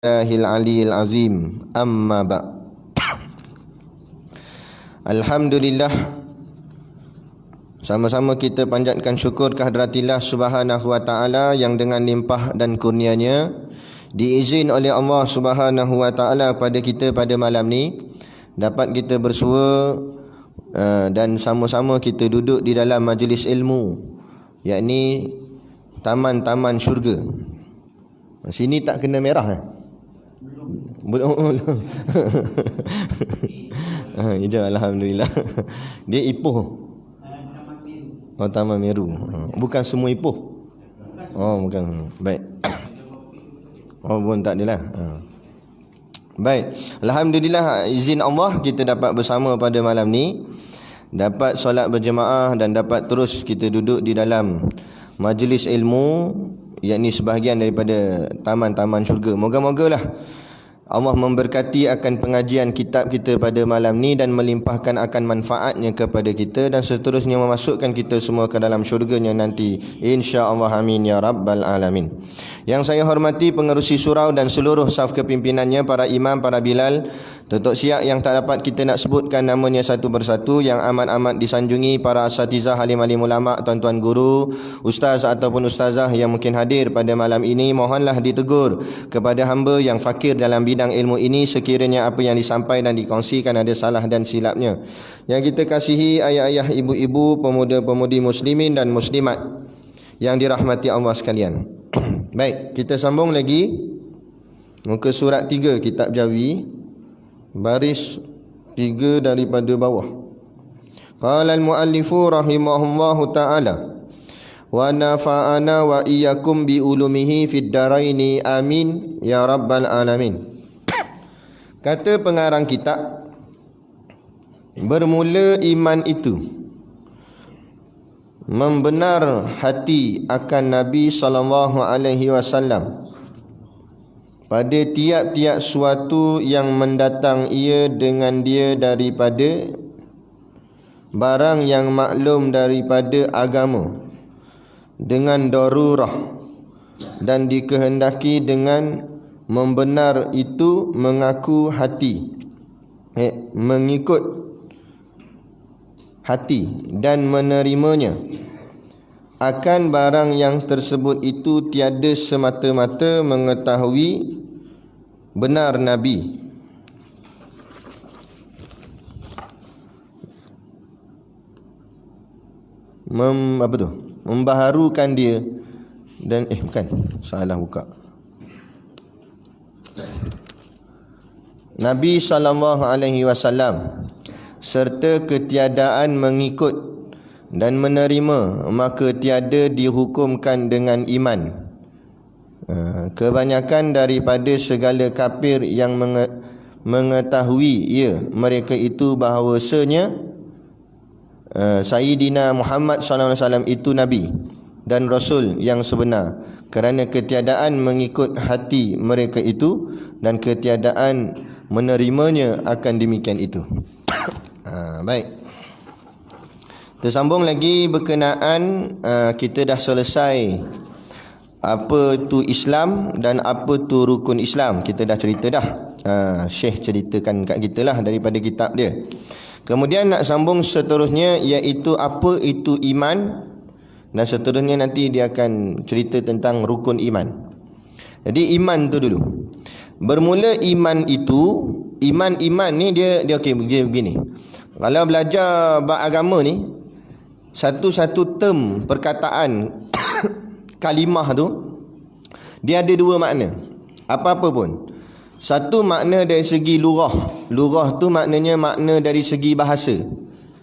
Allahil aliyil azim. Amma ba'. Alhamdulillah, sama-sama kita panjatkan syukur kehadраtillah Subhanahu wa ta'ala yang dengan limpah dan kurnianya diizin oleh Allah Subhanahu wa ta'ala pada kita pada malam ni dapat kita bersua dan sama-sama kita duduk di dalam majlis ilmu, yakni taman-taman syurga. Sini tak kena merah belum. Hijau, alhamdulillah. Dia Ipoh. Oh, Taman Meru. Bukan semua Ipoh. Oh, bukan. Baik. Oh, pun tak adalah. Baik. Alhamdulillah, izin Allah kita dapat bersama pada malam ni, dapat solat berjemaah dan dapat terus kita duduk di dalam majlis ilmu, yakni sebahagian daripada taman-taman syurga. Moga-mogalah Allah memberkati akan pengajian kitab kita pada malam ni dan melimpahkan akan manfaatnya kepada kita dan seterusnya memasukkan kita semua ke dalam syurganya nanti, insya-Allah, amin ya rabbal alamin. Yang saya hormati pengerusi surau dan seluruh saf kepimpinannya, para imam, para bilal, Datuk Siap yang tak dapat kita nak sebutkan namanya satu persatu, yang amat-amat disanjungi para asatizah, alim-alim ulama, tuan-tuan guru, ustaz ataupun ustazah yang mungkin hadir pada malam ini, mohonlah ditegur kepada hamba yang fakir dalam bidang ilmu ini sekiranya apa yang disampaikan dan dikongsikan ada salah dan silapnya. Yang kita kasihi ayah-ayah, ibu-ibu, pemuda-pemudi muslimin dan muslimat yang dirahmati Allah sekalian. Baik, kita sambung lagi muka surat 3 kitab Jawi, baris 3 daripada bawah. Qala al-muallifu rahimahullahu ta'ala wa nafa'ana wa iyyakum bi ulumihi fid daraini amin ya rabbal alamin. Kata pengarang kitab, bermula iman itu membenar hati akan Nabi sallallahu alaihi wasallam pada tiap-tiap suatu yang mendatang ia dengan dia daripada barang yang maklum daripada agama dengan darurah, dan dikehendaki dengan membenar itu mengaku hati, mengikut hati dan menerimanya akan barang yang tersebut itu tiada semata-mata mengetahui benar Nabi membaharukan dia dan bukan, salah buka. Nabi sallallahu alaihi wasallam serta ketiadaan mengikut dan menerima, maka tiada dihukumkan dengan iman. Kebanyakan daripada segala kafir yang mengetahui mereka itu bahawasanya Sayyidina Muhammad SAW itu Nabi dan Rasul yang sebenar, kerana ketiadaan mengikut hati mereka itu dan ketiadaan menerimanya akan demikian itu. Baik, tersambung lagi berkenaan kita dah selesai apa tu Islam dan apa tu rukun Islam. Kita dah cerita dah, Syekh ceritakan kat kita lah daripada kitab dia. Kemudian nak sambung seterusnya, iaitu apa itu iman, dan seterusnya nanti dia akan cerita tentang rukun iman. Jadi iman tu dulu. Bermula iman itu, iman ni dia okey, dia begini. Kalau belajar bab agama ni, satu-satu term perkataan kalimah tu dia ada dua makna. Apa-apa pun. Satu makna dari segi lurah. Lurah tu maknanya makna dari segi bahasa.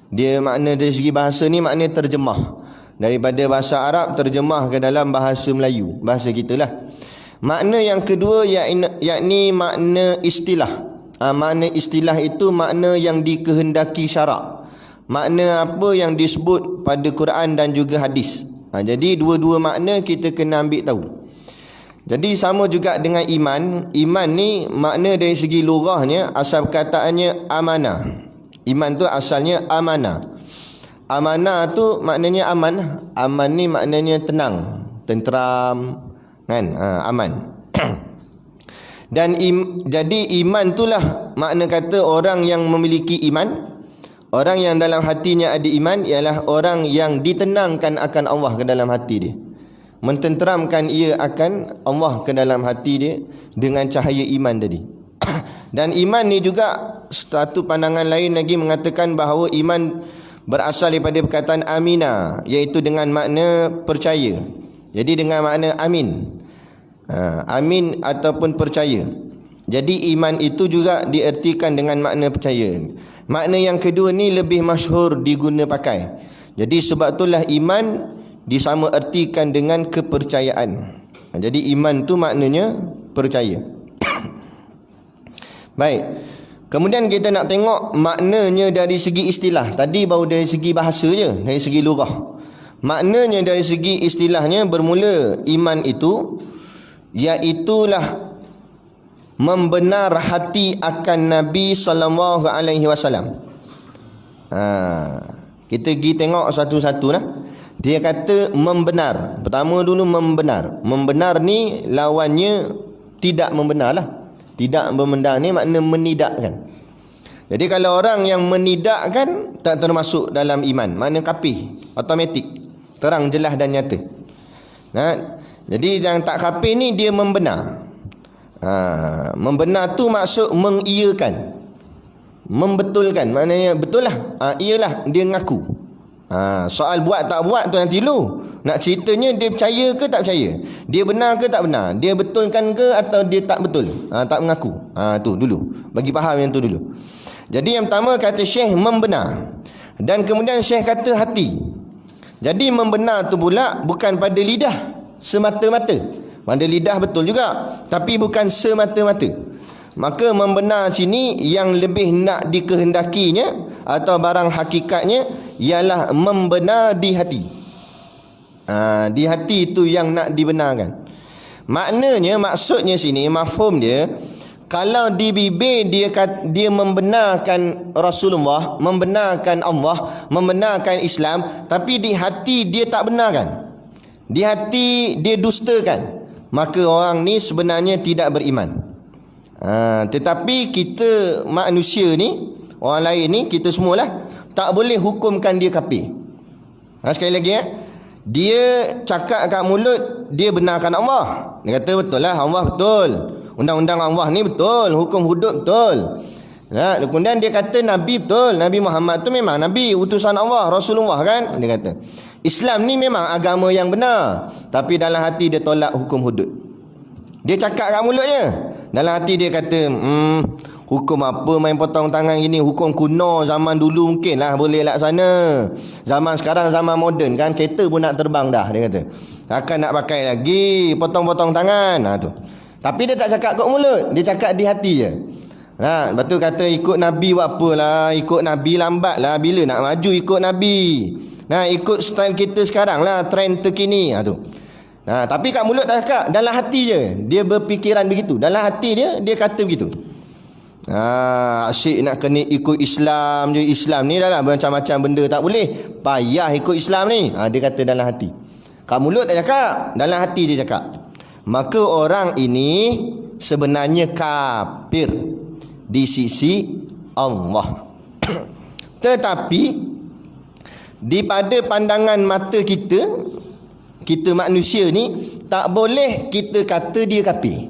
Dia makna dari segi bahasa ni makna terjemah. Daripada bahasa Arab terjemah ke dalam bahasa Melayu, bahasa kita lah. Makna yang kedua yakni makna istilah. Makna istilah itu makna yang dikehendaki syarak. Makna apa yang disebut pada Quran dan juga hadis. Jadi dua-dua makna kita kena ambil tahu. Jadi sama juga dengan iman. Iman ni makna dari segi lughahnya, asal perkataannya amanah. Iman tu asalnya amanah. Amanah tu maknanya aman. Aman ni maknanya tenang, tenteram, kan? Aman. Dan jadi iman itulah makna kata orang yang memiliki iman. Orang yang dalam hatinya ada iman ialah orang yang ditenangkan akan Allah ke dalam hati dia. Mententeramkan ia akan Allah ke dalam hati dia dengan cahaya iman tadi. Dan iman ni juga satu pandangan lain lagi mengatakan bahawa iman berasal daripada perkataan amina, iaitu dengan makna percaya. Jadi dengan makna amin. Amin ataupun percaya. Jadi iman itu juga diertikan dengan makna percaya. Makna yang kedua ni lebih masyhur diguna pakai. Jadi sebab itulah iman disama ertikan dengan kepercayaan. Jadi iman tu maknanya percaya. Baik. Kemudian kita nak tengok maknanya dari segi istilah. Tadi baru dari segi bahasa je, dari segi lugah. Maknanya dari segi istilahnya bermula iman itu iaitulah membenar hati akan Nabi sallallahu alaihi wasallam. Kita pergi tengok satu-satu lah. Dia kata membenar. Pertama dulu membenar. Membenar ni lawannya tidak membenar lah. Tidak membenar ni makna menidakkan. Jadi kalau orang yang menidakkan tak termasuk dalam iman, makna kafir, automatik, terang jelas dan nyata. Jadi yang tak kafir ni dia membenar. Membenar tu maksud mengiyakan, membetulkan, maknanya betul lah, iyalah, dia ngaku. Soal buat tak buat tu nanti lu nak ceritanya dia percaya ke tak percaya, dia benar ke tak benar, dia betulkan ke atau dia tak betul, tak mengaku. Tu dulu, bagi faham yang tu dulu. Jadi yang pertama kata Syekh membenar, dan kemudian Syekh kata hati. Jadi membenar tu pula bukan pada lidah semata-mata. Pada lidah betul juga, tapi bukan semata-mata. Maka membenar sini yang lebih nak dikehendakinya atau barang hakikatnya ialah membenar di hati. Di hati itu yang nak dibenarkan. Maknanya, maksudnya sini, mafhum dia, kalau di bibir dia membenarkan Rasulullah, membenarkan Allah, membenarkan Islam, tapi di hati dia tak benarkan, di hati dia dustakan, maka orang ni sebenarnya tidak beriman. Tetapi kita manusia ni, orang lain ni, kita semualah tak boleh hukumkan dia kafir. Sekali lagi dia cakap kat mulut dia benarkan Allah. Dia kata betul lah, Allah betul, undang-undang Allah ni betul, hukum hudud betul. Kemudian dia kata Nabi betul, Nabi Muhammad tu memang Nabi, utusan Allah, Rasulullah kan. Dia kata Islam ni memang agama yang benar, tapi dalam hati dia tolak hukum hudud. Dia cakap kat mulutnya, dalam hati dia kata hukum apa main potong tangan gini, hukum kuno zaman dulu mungkin lah boleh laksana. Zaman sekarang zaman moden kan, kereta pun nak terbang dah, dia kata. Takkan nak pakai lagi potong-potong tangan. Tu. Tapi dia tak cakap kat mulut, dia cakap di hati je. Lepas tu kata ikut Nabi buat apalah, ikut Nabi lambat lah, bila nak maju ikut Nabi. Ikut style kita sekarang lah, trend terkini. Tapi kat mulut tak cakap, dalam hati je dia berfikiran begitu. Dalam hati dia kata begitu. Asyik nak kena ikut Islam je. Islam ni dah lah macam-macam benda tak boleh, payah ikut Islam ni. Dia kata dalam hati. Kat mulut tak cakap, dalam hati dia cakap. Maka orang ini sebenarnya kafir di sisi Allah. Tetapi di pada pandangan mata kita manusia ni, tak boleh kita kata dia kafir.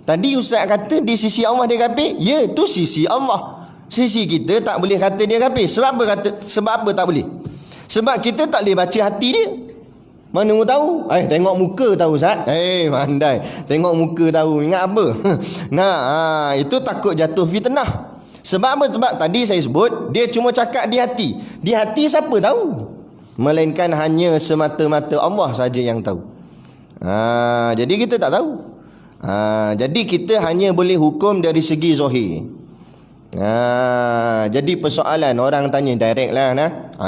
Tadi Ustaz kata di sisi Allah dia kafir. Ya, tu sisi Allah. Sisi kita tak boleh kata dia kafir. Sebab apa tak boleh? Sebab kita tak boleh baca hati dia. Mana mu tahu? Tengok muka tahu Ustaz. Pandai. Tengok muka tahu. Ingat apa? Itu takut jatuh fitnah. Sebab apa? Sebab tadi saya sebut, dia cuma cakap di hati. Di hati siapa tahu? Melainkan hanya semata-mata Allah saja yang tahu. Jadi kita tak tahu. Jadi kita hanya boleh hukum dari segi zahir. Jadi persoalan orang tanya direct lah,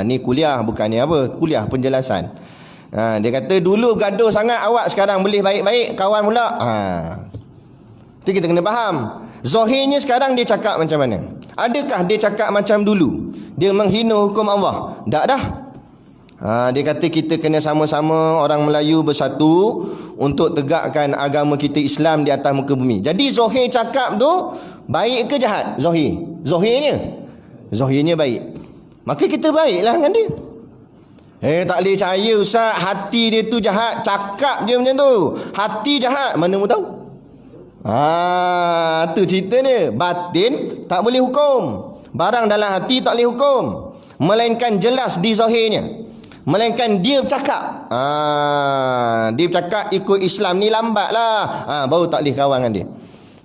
ni kuliah bukannya apa, kuliah penjelasan. Dia kata dulu gaduh sangat awak, sekarang boleh baik-baik kawan pula. Itu kita kena faham. Zahirnya sekarang dia cakap macam mana? Adakah dia cakap macam dulu? Dia menghina hukum Allah? Tak dah. Dia kata kita kena sama-sama orang Melayu bersatu untuk tegakkan agama kita Islam di atas muka bumi. Jadi Zohir cakap tu baik ke jahat? Zohirnya baik. Maka kita baiklah dengan dia. Tak boleh percaya Ustaz, hati dia tu jahat, cakap dia macam tu. Hati jahat, mana mu tahu? Tu cerita dia. Batin tak boleh hukum. Barang dalam hati tak boleh hukum, melainkan jelas di zahirnya. Melainkan dia bercakap. Dia bercakap ikut Islam ni lambat lah. Baru tak boleh kawan dengan dia.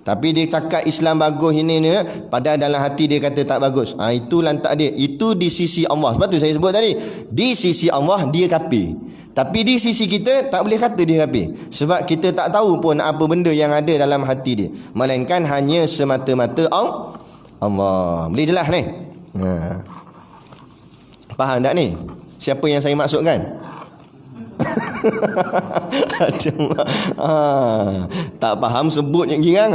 Tapi dia cakap Islam bagus ini ni, padahal dalam hati dia kata tak bagus. Itu lantak dia. Itu di sisi Allah. Sebab tu saya sebut tadi, di sisi Allah dia kafir. Tapi di sisi kita tak boleh kata dia kafir. Sebab kita tak tahu pun apa benda yang ada dalam hati dia. Melainkan hanya semata-mata Allah. Boleh jelas ni? Faham tak ni? Siapa yang saya maksudkan? Tak faham sebut yang girang.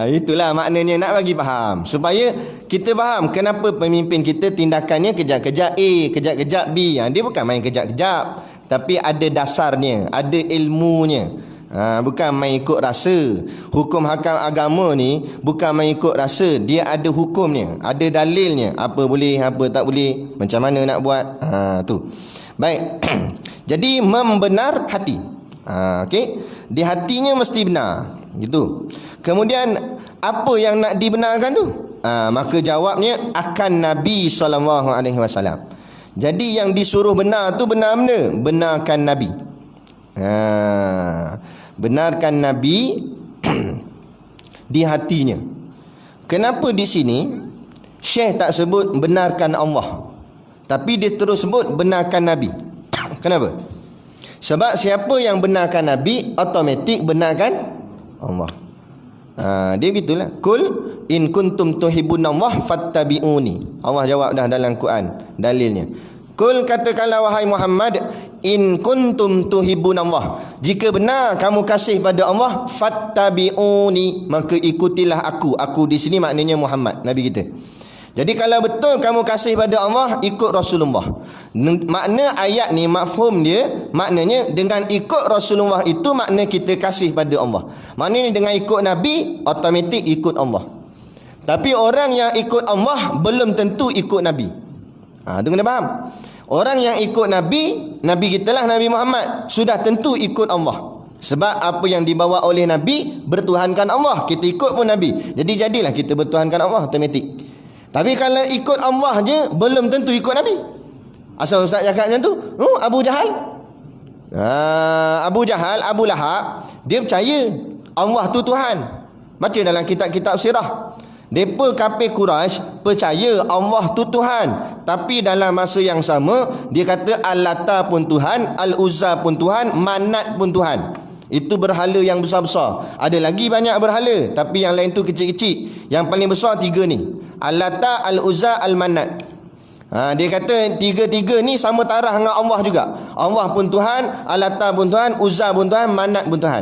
Itulah maknanya nak bagi faham, supaya kita faham kenapa pemimpin kita tindakannya kejap-kejap A, kejap-kejap B. Dia bukan main kejap-kejap, tapi ada dasarnya, ada ilmunya. Bukan main ikut rasa. Hukum hakam agama ni bukan main ikut rasa. Dia ada hukumnya, ada dalilnya. Apa boleh, apa tak boleh, macam mana nak buat. Tu. Baik. Jadi membenar hati. Okey. Di hatinya mesti benar. Gitu. Kemudian apa yang nak dibenarkan tu? Maka jawabnya akan Nabi SAW. Jadi yang disuruh benar tu benar mana? Benarkan Nabi. Benarkan Nabi di hatinya. Kenapa di sini Syekh tak sebut benarkan Allah, tapi dia terus sebut benarkan Nabi? Kenapa? Sebab siapa yang benarkan Nabi, automatik benarkan Allah. Dia begitulah. Kul in kuntum tuhibbunallah fattabi'uni. Allah jawab dah dalam Quran dalilnya. Kul, katakanlah wahai Muhammad, in kuntum tuhibbunallah, jika benar kamu kasih pada Allah, fattabi'uni, maka ikutilah aku. Aku di sini maknanya Muhammad, Nabi kita. Jadi kalau betul kamu kasih pada Allah, ikut Rasulullah. Makna ayat ni, mafhum dia, maknanya dengan ikut Rasulullah itu makna kita kasih pada Allah. Maknanya dengan ikut Nabi, automatik ikut Allah. Tapi orang yang ikut Allah belum tentu ikut Nabi. Itu kena faham. Orang yang ikut Nabi, Nabi kita lah Nabi Muhammad, sudah tentu ikut Allah. Sebab apa yang dibawa oleh Nabi bertuhankan Allah, kita ikut pun Nabi. Jadi jadilah kita bertuhankan Allah automatik. Tapi kalau ikut Allah je, belum tentu ikut Nabi. Asal Ustaz cakap macam tu? Abu Jahal, Abu Lahab, dia percaya Allah tu Tuhan. Baca dalam kitab-kitab sirah. Mereka kafir Quraisy percaya Allah tu Tuhan, tapi dalam masa yang sama dia kata Al-Lata pun Tuhan, Al-Uzza pun Tuhan, Manat pun Tuhan. Itu berhala yang besar-besar. Ada lagi banyak berhala, tapi yang lain tu kecil-kecil. Yang paling besar 3 ni, Al-Lata, Al-Uzza, Al-Manat. Dia kata tiga-tiga ni sama taraf dengan Allah juga. Allah pun Tuhan, Al-Lata pun Tuhan, Uzza pun Tuhan, Manat pun Tuhan.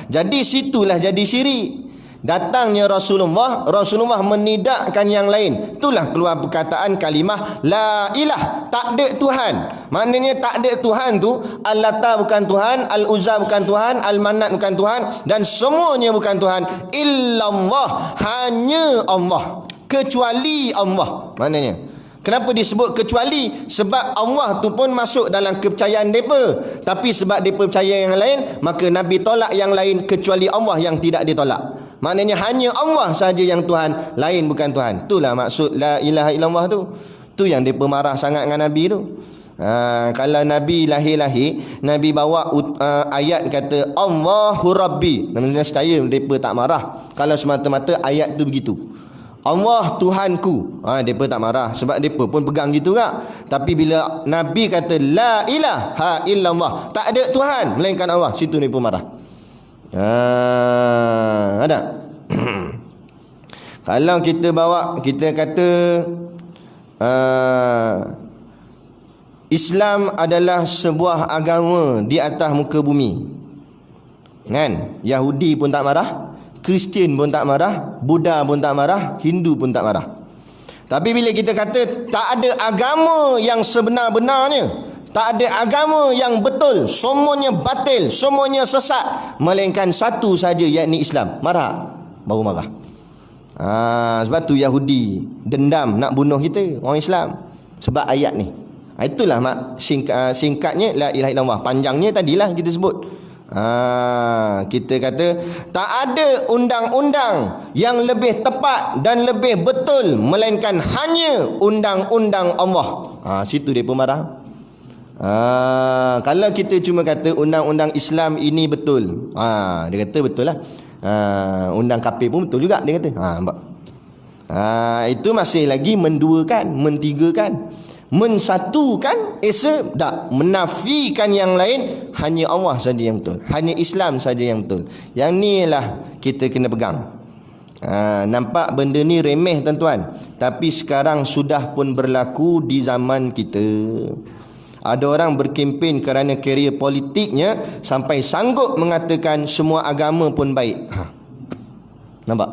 Jadi situlah jadi syirik. Datangnya Rasulullah menidakkan yang lain. Itulah keluar perkataan kalimah la ilah, tak ada Tuhan. Maknanya tak ada Tuhan tu, Al-Lata bukan Tuhan, Al-Uzza bukan Tuhan, Al-Manat bukan Tuhan, dan semuanya bukan Tuhan. Illallah, hanya Allah, kecuali Allah. Maknanya kenapa disebut kecuali? Sebab Allah tu pun masuk dalam kepercayaan mereka. Tapi sebab mereka percaya yang lain, maka Nabi tolak yang lain kecuali Allah yang tidak ditolak. Maknanya hanya Allah saja yang Tuhan, lain bukan Tuhan. Itulah maksud la ilaha illallah tu. Tu yang mereka marah sangat dengan Nabi tu. Kalau Nabi lahir-lahir, Nabi bawa ayat kata Allahu Rabbi, namanya saya mereka tak marah. Kalau semata-mata ayat tu begitu, Allah Tuhanku, mereka tak marah. Sebab mereka pun pegang gitu juga. Tapi bila Nabi kata la ilaha illallah, tak ada Tuhan melainkan Allah, situ mereka marah. Ada. Kalau kita bawa, kita kata Islam adalah sebuah agama di atas muka bumi, kan? Yahudi pun tak marah, Kristian pun tak marah, Buddha pun tak marah, Hindu pun tak marah. Tapi bila kita kata tak ada agama yang sebenar-benarnya, tak ada agama yang betul, semuanya batil, semuanya sesat, melainkan satu saja, yakni Islam, marah. Baru marah. Sebab tu Yahudi dendam nak bunuh kita, orang Islam, sebab ayat ni. Itulah singkatnya la ilaha illallah. Panjangnya tadilah kita sebut. Kita kata tak ada undang-undang yang lebih tepat dan lebih betul melainkan hanya undang-undang Allah. Situ dia pun marah. Kalau kita cuma kata undang-undang Islam ini betul, dia kata betul lah. Undang kafir pun betul juga, dia kata. Nampak? Itu masih lagi menduakan, mentigakan, mensatukan Esa, tak, menafikan yang lain. Hanya Allah saja yang betul, hanya Islam saja yang betul. Yang ni lah kita kena pegang. Nampak benda ni remeh tuan-tuan, tapi sekarang sudah pun berlaku di zaman kita. Ada orang berkempen kerana karier politiknya sampai sanggup mengatakan semua agama pun baik. Nampak?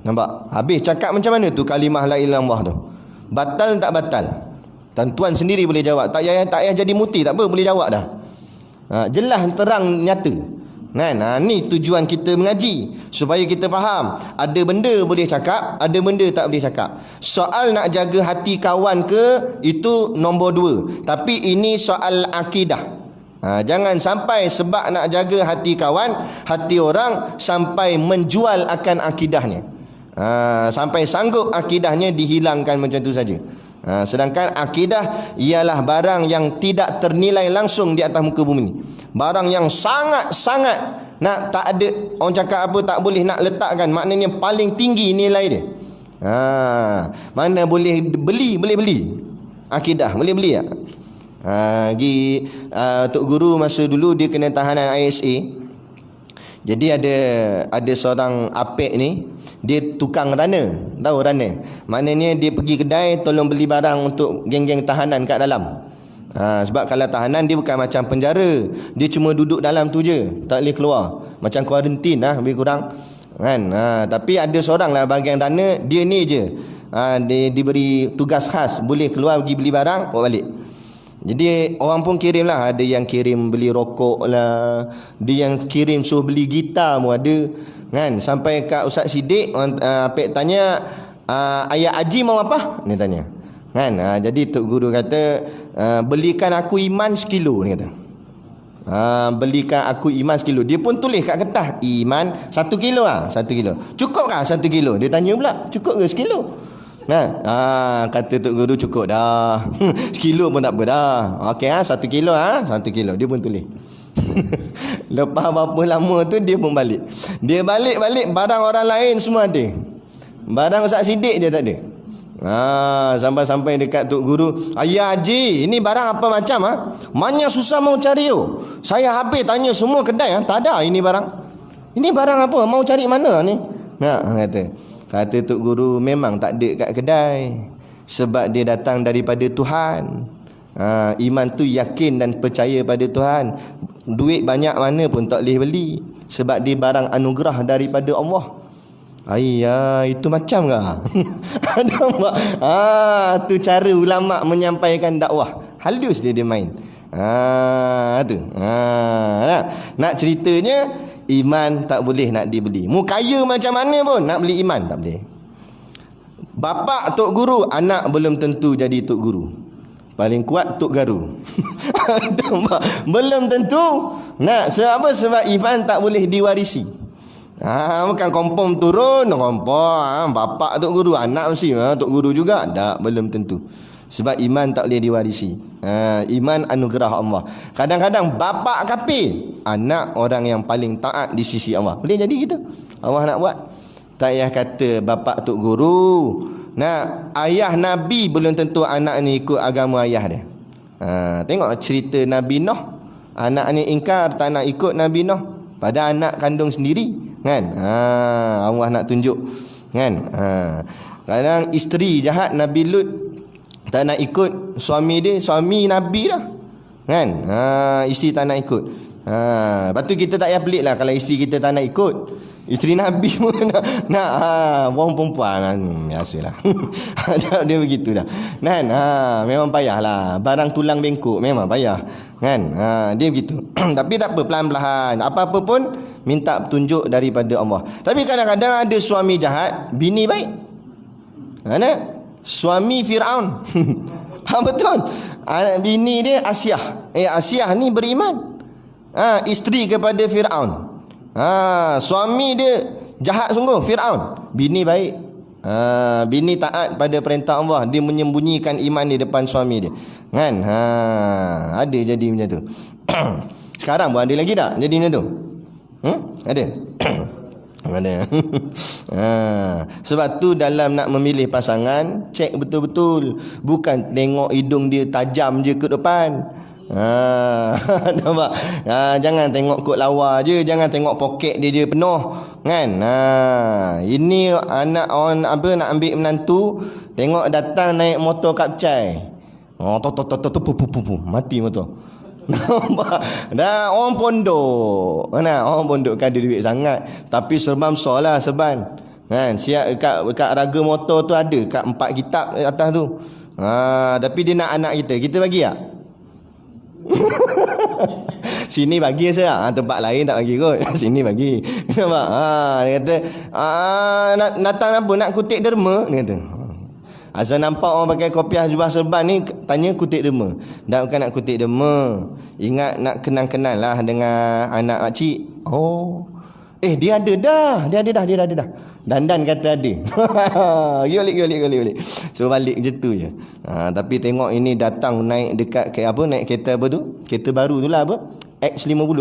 Nampak? Habis cakap macam mana tu kalimah la ilaha illallah tu? Batal tak batal? Tuan-tuan sendiri boleh jawab. Tak payah jadi mufti, tak apa, boleh jawab dah. Jelas, terang, nyata. Kan? Ni tujuan kita mengaji, supaya kita faham. Ada benda boleh cakap, ada benda tak boleh cakap. Soal nak jaga hati kawan ke, itu nombor 2. Tapi ini soal akidah. Jangan sampai sebab nak jaga hati kawan, hati orang, sampai menjual akan akidahnya. Sampai sanggup akidahnya dihilangkan macam tu saja. Sedangkan akidah ialah barang yang tidak ternilai langsung di atas muka bumi ni. Barang yang sangat-sangat nak, tak ada, orang cakap apa, tak boleh nak letakkan, maknanya paling tinggi nilai dia. Mana boleh beli, boleh beli akidah, boleh beli tak? Tok Guru masa dulu dia kena tahanan ISA. Jadi ada seorang apek ni, dia tukang runner. Tahu runner? Maknanya dia pergi kedai tolong beli barang untuk geng-geng tahanan kat dalam. Sebab kalau tahanan dia bukan macam penjara, dia cuma duduk dalam tu je, tak boleh keluar. Macam kuarantin lebih kurang kan. Tapi ada seorang lah bahagian runner, dia ni je, dia diberi tugas khas, boleh keluar pergi beli barang, bawa balik. Jadi orang pun kirim lah. Ada yang kirim beli rokok lah, ada yang kirim suruh beli gitar pun ada kan. Sampai kat Ustaz Siddiq, Apek tanya, ayah Haji mau apa? Dia tanya kan. Jadi Tok Guru kata, belikan aku iman sekilo, dia kata. Belikan aku iman sekilo. Dia pun tulis kat kertas, iman 1 kilo 1 kilo. Cukup kah 1 kilo? Dia tanya pula, cukup ke sekilo? Kata Tok Guru, cukup dah. Sekilo pun tak apa dah. Okey 1 kilo 1 kilo. Dia pun tulis. Lepas berapa lama tu dia pun balik. Dia balik barang orang lain semua ada. Barang Ustaz Siddiq dia tak ada. Sampai dekat Tok Guru, ayah Haji, ini barang apa macam Mana susah mau cari Saya habis tanya semua kedai tak ada ini barang. Ini barang apa? Mau cari mana ni? Kata Tok Guru, memang tak ada kat kedai, sebab dia datang daripada Tuhan. Iman tu yakin dan percaya pada Tuhan. Duit banyak mana pun tak boleh beli, sebab dia barang anugerah daripada Allah. Itu macam ke? Tu cara ulama menyampaikan dakwah. Halus dia main. Nak ceritanya, iman tak boleh nak dibeli. Mu kaya macam mana pun nak beli iman tak boleh. Bapak Tok Guru, anak belum tentu jadi Tok Guru. Paling kuat Tok Garu. Belum tentu. Sebab iman tak boleh diwarisi. Bukan kompom turun kompom. Bapak Tok Guru, anak mesti Tok Guru juga. Tak, belum tentu. Sebab iman tak boleh diwarisi. Iman anugerah Allah. Kadang-kadang bapak kafir, anak orang yang paling taat di sisi Allah. Boleh jadi gitu. Allah nak buat. Tak payah kata bapak Tok Guru. Ayah Nabi belum tentu anak ni ikut agama ayah dia. Tengok cerita Nabi Nuh. Anak ni ingkar, tak nak ikut Nabi Nuh, pada anak kandung sendiri kan. Allah nak tunjuk kan. Kadang isteri jahat Nabi Lut tak nak ikut suami dia, suami Nabi dah kan. Isteri tak nak ikut. Lepas tu kita tak payah pelik lah kalau isteri kita tak nak ikut. Isteri Nabi pun nak orang perempuan kan, biasalah. Dia begitu dah. Kan? Memang payahlah. Barang tulang bengkok memang payah. Kan? Dia begitu. Tapi tak apa, pelan-pelan. Apa-apa pun minta petunjuk daripada Allah. Tapi kadang-kadang ada suami jahat, bini baik. Mana? Suami Firaun. Betul. Bini dia Asiah. Asiah ni beriman. Isteri kepada Firaun. Suami dia jahat sungguh, Firaun. Bini baik. Bini taat pada perintah Allah. Dia menyembunyikan iman di depan suami dia. Kan? Ada jadi macam tu. Sekarang pun ada lagi tak jadi macam tu? Ada. Ada. Sebab tu dalam nak memilih pasangan, cek betul-betul. Bukan tengok hidung dia tajam je ke depan. Nampak? Jangan tengok kot lawa je, jangan tengok poket dia penuh, kan? Ini anak orang apa nak ambil menantu, tengok datang naik motor kapcai. Mati motor. Nampak? Dah orang pondok. Mana orang pondok kan ada duit sangat, tapi serban besarlah serban. Kan? Siap kat raga motor tu ada kat 4 kitab atas tu. Tapi dia nak anak kita bagi tak? Sini bagi saya, tempat lain tak bagi kot. Sini bagi. Nampak? Dia kata, datang apa? Nak kutip derma? Dia kata. Asal nampak orang pakai kopiah jubah serban ni, tanya kutip derma. Dah bukan nak kutip derma. Ingat nak kenal-kenal lah dengan anak makcik. Dia ada dah. Dia ada dah. Dandan kata ada. Golik. So balik je tu je. Tapi tengok ini datang naik dekat naik kereta apa tu? Kereta baru tu lah apa? X50.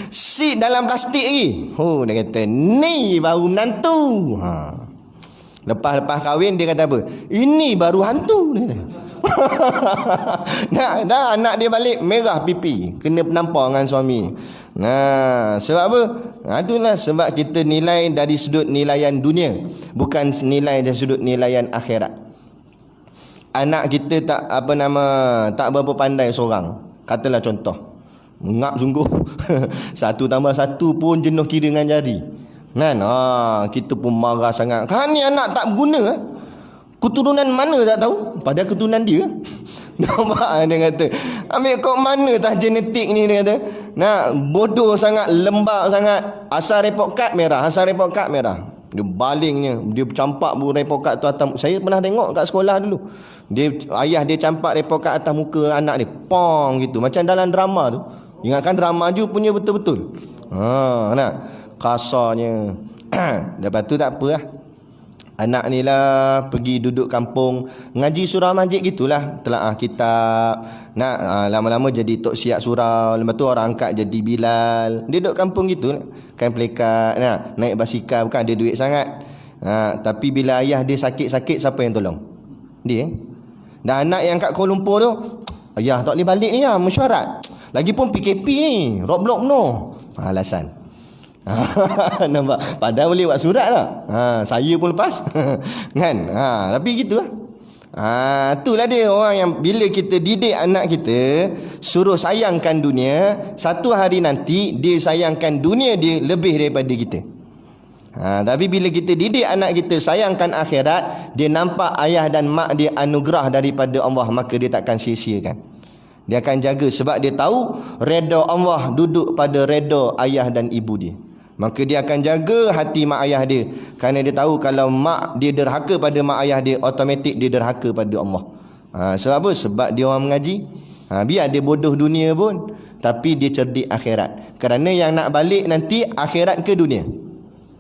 Seat dalam plastik lagi. Dia kata ni baru menantu. Lepas kahwin dia kata apa? Ini baru hantu, dia kata. Dah anak dia balik merah pipi, kena penampar dengan suami. Sebab apa? Itulah sebab kita nilai dari sudut nilaian dunia, bukan nilai dari sudut nilaian akhirat. Anak kita tak berapa pandai seorang. Katalah contoh, ngap sungguh. 1 tambah 1 pun jenuh kira dengan jari. Kan? Kita pun marah sangat. Kan ni anak tak berguna. Keturunan mana tak tahu, padahal keturunan dia. Nampak? Dia kata ambil kau mana tah genetik ni, dia kata. Bodoh sangat, lembab sangat. Asal report card merah. Dia balingnya, dia campak report card tu atas. Saya pernah tengok kat sekolah dulu. Ayah dia campak report card atas muka anak dia. Pong gitu, macam dalam drama tu. Ingatkan drama je punya betul-betul. Kasarnya. Lepas tu tak apa lah. Anak ni lah pergi duduk kampung, ngaji surau masjid gitulah, telaah kitab. Lama-lama jadi tok siap surau. Lepas tu orang angkat jadi Bilal. Dia duduk kampung gitu, kain pelekat, naik basikal, bukan ada duit sangat. Tapi bila ayah dia sakit-sakit, siapa yang tolong? Dia. Dan anak yang kat Kuala Lumpur tu, ayah tak boleh balik ni lah, mesyuarat. Lagipun PKP ni, roadblock penuh. Alasan. Nampak? Padahal boleh buat surat lah. Saya pun lepas. Kan? Tapi gitu lah. Itulah dia orang yang bila kita didik anak kita, suruh sayangkan dunia, satu hari nanti dia sayangkan dunia dia lebih daripada kita. Tapi bila kita didik anak kita sayangkan akhirat, dia nampak ayah dan mak dia anugerah daripada Allah, maka dia takkan sia-siakan. Dia akan jaga sebab dia tahu redha Allah duduk pada redha ayah dan ibu dia. Maka dia akan jaga hati mak ayah dia, kerana dia tahu kalau mak dia derhaka pada mak ayah dia, automatik dia derhaka pada Allah. Sebab apa? Sebab dia orang mengaji. Biar dia bodoh dunia pun, tapi dia cerdik akhirat. Kerana yang nak balik nanti akhirat ke dunia?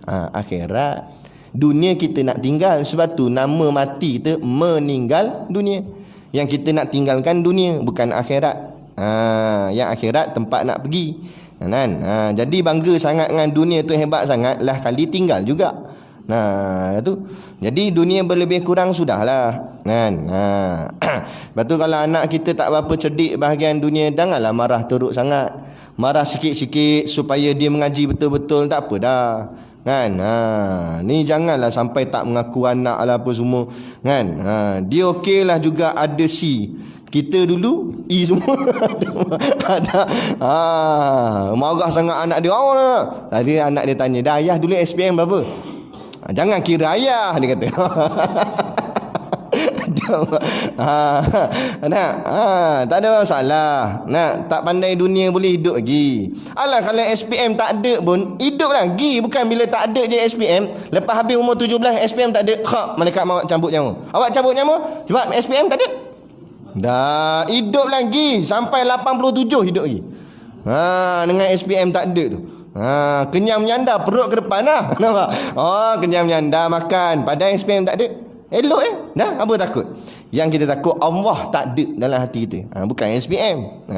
Akhirat. Dunia kita nak tinggal. Sebab tu nama mati kita meninggal dunia. Yang kita nak tinggalkan dunia, bukan akhirat. Yang akhirat tempat nak pergi. Jadi bangga sangat dengan dunia tu, hebat sangat lah kali tinggal juga. Tu. Jadi dunia berlebih kurang sudahlah. Lepas tu kalau anak kita tak berapa cerdik bahagian dunia, janganlah marah teruk sangat. Marah sikit-sikit supaya dia mengaji betul-betul, tak apa dah. Ni janganlah sampai tak mengaku anak lah apa semua. Dia okeylah juga ada C. Kita dulu E semua. Ada marah sangat anak dia. Tadi anak dia tanya, dah ayah dulu SPM berapa? Jangan kira ayah, dia kata. Tak ada masalah. Tak pandai dunia boleh hidup lagi. Alah, kalau SPM tak ada pun hidup lagi. Bukan bila tak ada je SPM, lepas habis umur 17 SPM tak ada, malaikat maut cabut nyawa. Awak cabut nyawa sebab SPM tak ada. Dah hidup lagi sampai 87 hidup lagi. Dengan SPM tak ada tu. Kenyang menyanda, perut ke depan lah. Nampak? Kenyang menyanda makan, padahal SPM tak ada. Elok dah, apa takut? Yang kita takut Allah tak ada dalam hati kita. Bukan SPM.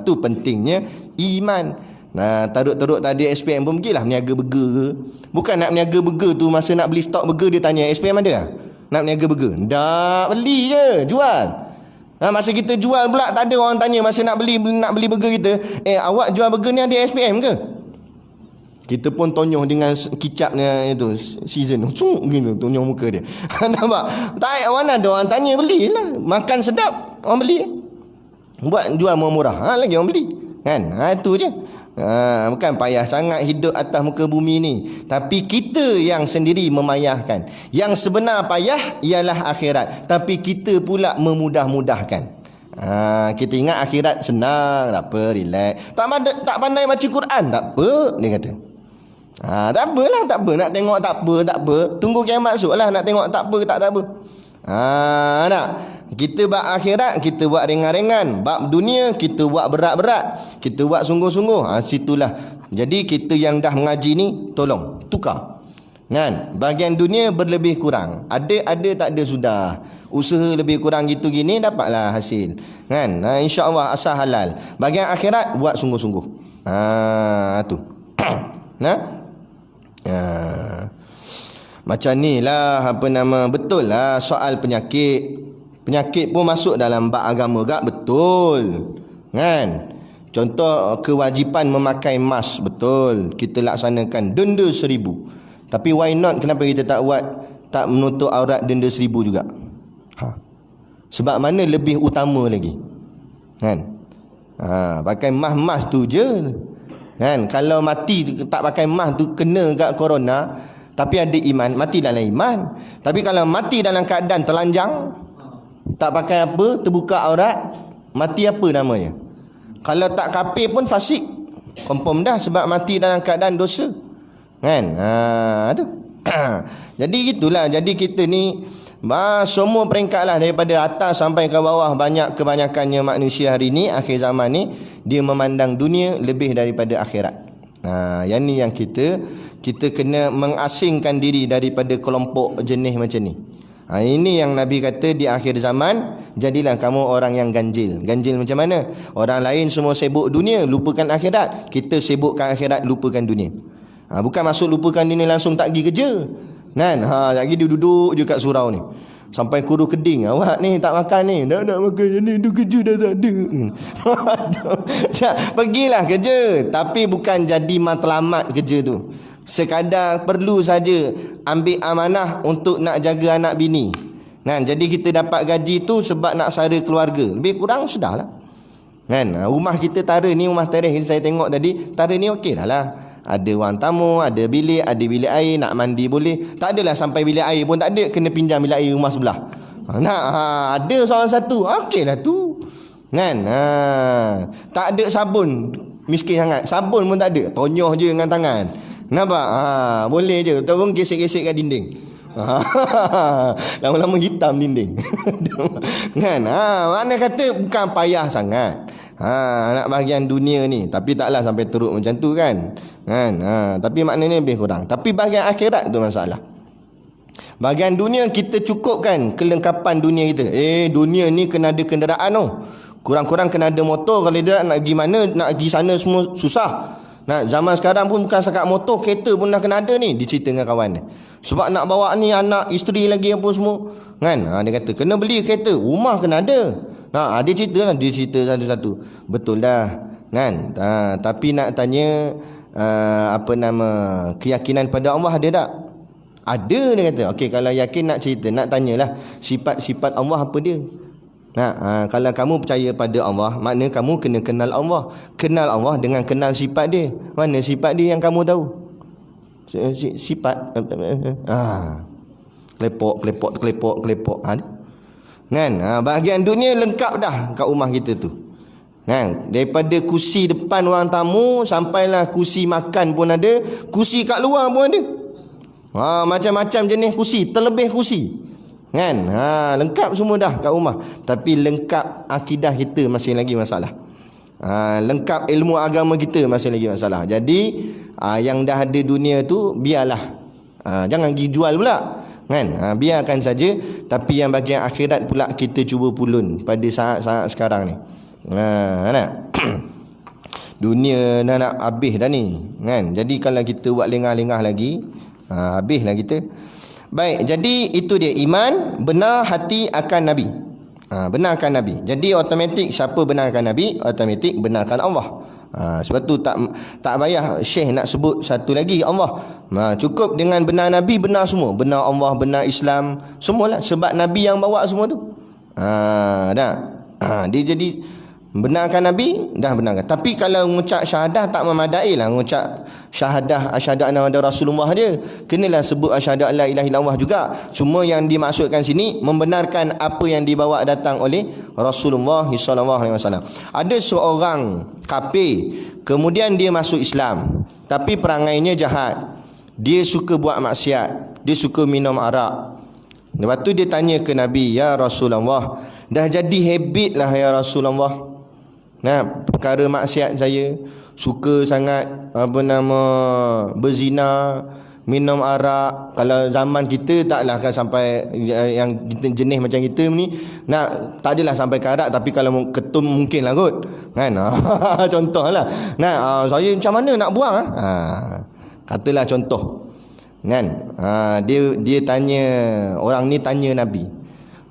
Tu pentingnya iman. Teruk-teruk tadi SPM pun pergilah meniaga burger ke. Bukan nak meniaga burger tu, masa nak beli stok burger dia tanya SPM ada? Nak meniaga burger? Dah, beli je, jual. Masa kita jual pula tak ada orang tanya, masa nak beli burger kita, awak jual burger ni ada SPM ke? Kita pun tonyoh dengan kicapnya itu season gitu, tonyoh muka dia. Nampak? Tak, mana ada orang tanya, belilah. Makan sedap, orang beli. Buat jual murah-murah, lagi orang beli. Kan? Itu je. Bukan payah sangat hidup atas muka bumi ni, tapi kita yang sendiri memayahkan. Yang sebenar payah ialah akhirat, tapi kita pula memudah-mudahkan. Kita ingat akhirat senang, tak apa, relax. Tak pandai baca Quran, tak apa, dia kata. Tak apalah, tak apa. Nak tengok tak apa. Tunggu kiamat esok lah, nak tengok tak apa ke tak apa. Nak kita buat akhirat, kita buat ringan-ringan. Bab dunia, kita buat berat-berat. Kita buat sungguh-sungguh. Situlah. Jadi kita yang dah mengaji ni, tolong tukar. Kan? Bahagian dunia berlebih kurang. Ada tak ada sudah. Usaha lebih kurang gitu gini, dapatlah hasil. Kan? InsyaAllah asal halal. Bahagian akhirat, buat sungguh-sungguh. Tu. Macam ni lah, betul lah soal penyakit. Penyakit pun masuk dalam bab agama gak, betul. Kan? Contoh kewajipan memakai mask, betul. Kita laksanakan, denda 1,000. Tapi why not, kenapa kita tak menutup aurat, denda 1,000 juga? Sebab mana lebih utama lagi? Kan? Pakai mask tu je. Kan? Kalau mati tak pakai mask tu, kena kat corona, tapi ada iman, mati dalam iman. Tapi kalau mati dalam keadaan telanjang, tak pakai apa, terbuka aurat, mati apa namanya? Kalau tak kafir pun fasik, confirm dah, sebab mati dalam keadaan dosa. Kan? Tu. Jadi gitulah. Jadi kita ni semua peringkat lah, daripada atas sampai ke bawah, kebanyakannya manusia hari ni, akhir zaman ni, dia memandang dunia lebih daripada akhirat. Yang ni yang kita kena mengasingkan diri daripada kelompok jenis macam ni. Ini yang Nabi kata di akhir zaman, jadilah kamu orang yang ganjil. Ganjil macam mana? Orang lain semua sibuk dunia, lupakan akhirat. Kita sibukkan akhirat, lupakan dunia. Bukan maksud lupakan dunia langsung tak pergi kerja. Kan? Lagi dia duduk je kat surau ni sampai kuruh keding. Awak ni tak makan ni, dah nak makan ni, dia kerja dah tak ada. Pergilah kerja, tapi bukan jadi matlamat kerja tu. Sekadar perlu saja ambil amanah untuk nak jaga anak bini. Kan? Jadi kita dapat gaji tu sebab nak sara keluarga. Lebih kurang sudahlah. Kan? Rumah kita tara ni, rumah tereh saya tengok tadi, tara ni okey dah lah. Ada ruang tamu, ada bilik air, nak mandi boleh. Tak adalah sampai bilik air pun tak ada, kena pinjam bilik air rumah sebelah. Ada seorang satu, okey lah tu. Kan? Tak ada sabun, miskin sangat. Sabun pun tak ada, tonyoh je dengan tangan. Nampak? Boleh je, tolong gesek-gesek kat dinding. Lama-lama hitam dinding. Kan? Mana kata bukan payah sangat. Nak bahagian dunia ni, tapi taklah sampai teruk macam tu kan. Tapi maknanya lebih kurang. Tapi bahagian akhirat tu masalah. Bahagian dunia kita cukupkan kelengkapan dunia kita. Dunia ni kena ada kenderaan tu. Kurang-kurang kena ada motor. Kalau dia nak pergi mana, nak pergi sana semua susah. Zaman sekarang pun bukan setakat motor, kereta pun dah kena ada ni. Dia cerita dengan kawan dia, sebab nak bawa ni anak, isteri lagi apa semua. Kan? Dia kata kena beli kereta, rumah kena ada. Dia cerita lah, dia cerita satu-satu. Betul dah. Kan? Tapi nak tanya keyakinan pada Allah ada tak? Ada, dia kata. Okey, kalau yakin nak cerita, nak tanyalah sifat-sifat Allah apa dia. Kalau kamu percaya pada Allah, maknanya kamu kena kenal Allah. Kenal Allah dengan kenal sifat dia. Mana sifat dia yang kamu tahu? Sifat kelepok. Kan? Bahagian dunia lengkap dah kat rumah kita tu. Kan? Daripada kursi depan orang tamu sampailah kursi makan pun ada, kursi kat luar pun ada. Macam-macam jenis kursi, terlebih kursi. Kan? Lengkap semua dah kat rumah. Tapi lengkap akidah kita masih lagi masalah. Lengkap ilmu agama kita masih lagi masalah. Jadi yang dah ada dunia tu biarlah. Jangan pergi jual pula. Kan? Biarkan saja. Tapi yang bahagian akhirat pula kita cuba pulun pada saat-saat sekarang ni. Nak? Dunia dah nak habis dah ni. Kan? Jadi kalau kita buat lengah-lengah lagi, habislah kita. Baik, jadi itu dia iman, benar hati akan Nabi. Benarkan Nabi. Jadi automatik siapa benarkan Nabi, automatik benarkan Allah. Sebab tu tak payah Syekh nak sebut satu lagi Allah. Cukup dengan benar Nabi, benar semua. Benar Allah, benar Islam, semualah. Sebab Nabi yang bawa semua tu. Dia jadi benarkan Nabi, dah benarkan. Tapi kalau mengucap syahadah tak memadai lah. Mengucap syahadah asyhadu anna Muhammadar Rasulullah je. Kenalah sebut asyhadu alla ilaha illallah juga. Cuma yang dimaksudkan sini membenarkan apa yang dibawa datang oleh Rasulullah sallallahu alaihi wasallam. Ada seorang kafir, kemudian dia masuk Islam, tapi perangainya jahat. Dia suka buat maksiat, dia suka minum arak. Lepas tu dia tanya ke Nabi, "Ya Rasulullah, dah jadi habit lah ya Rasulullah. Perkara maksiat saya, suka sangat berzina, minum arak. Kalau zaman kita taklah kan sampai yang jenis macam kita ni, tak adalah sampai ke arak, tapi kalau ketum mungkin lah kot. Kan? Contohlah. Saya macam mana nak buang? Katalah contoh. Kan? Dia tanya, orang ni tanya Nabi,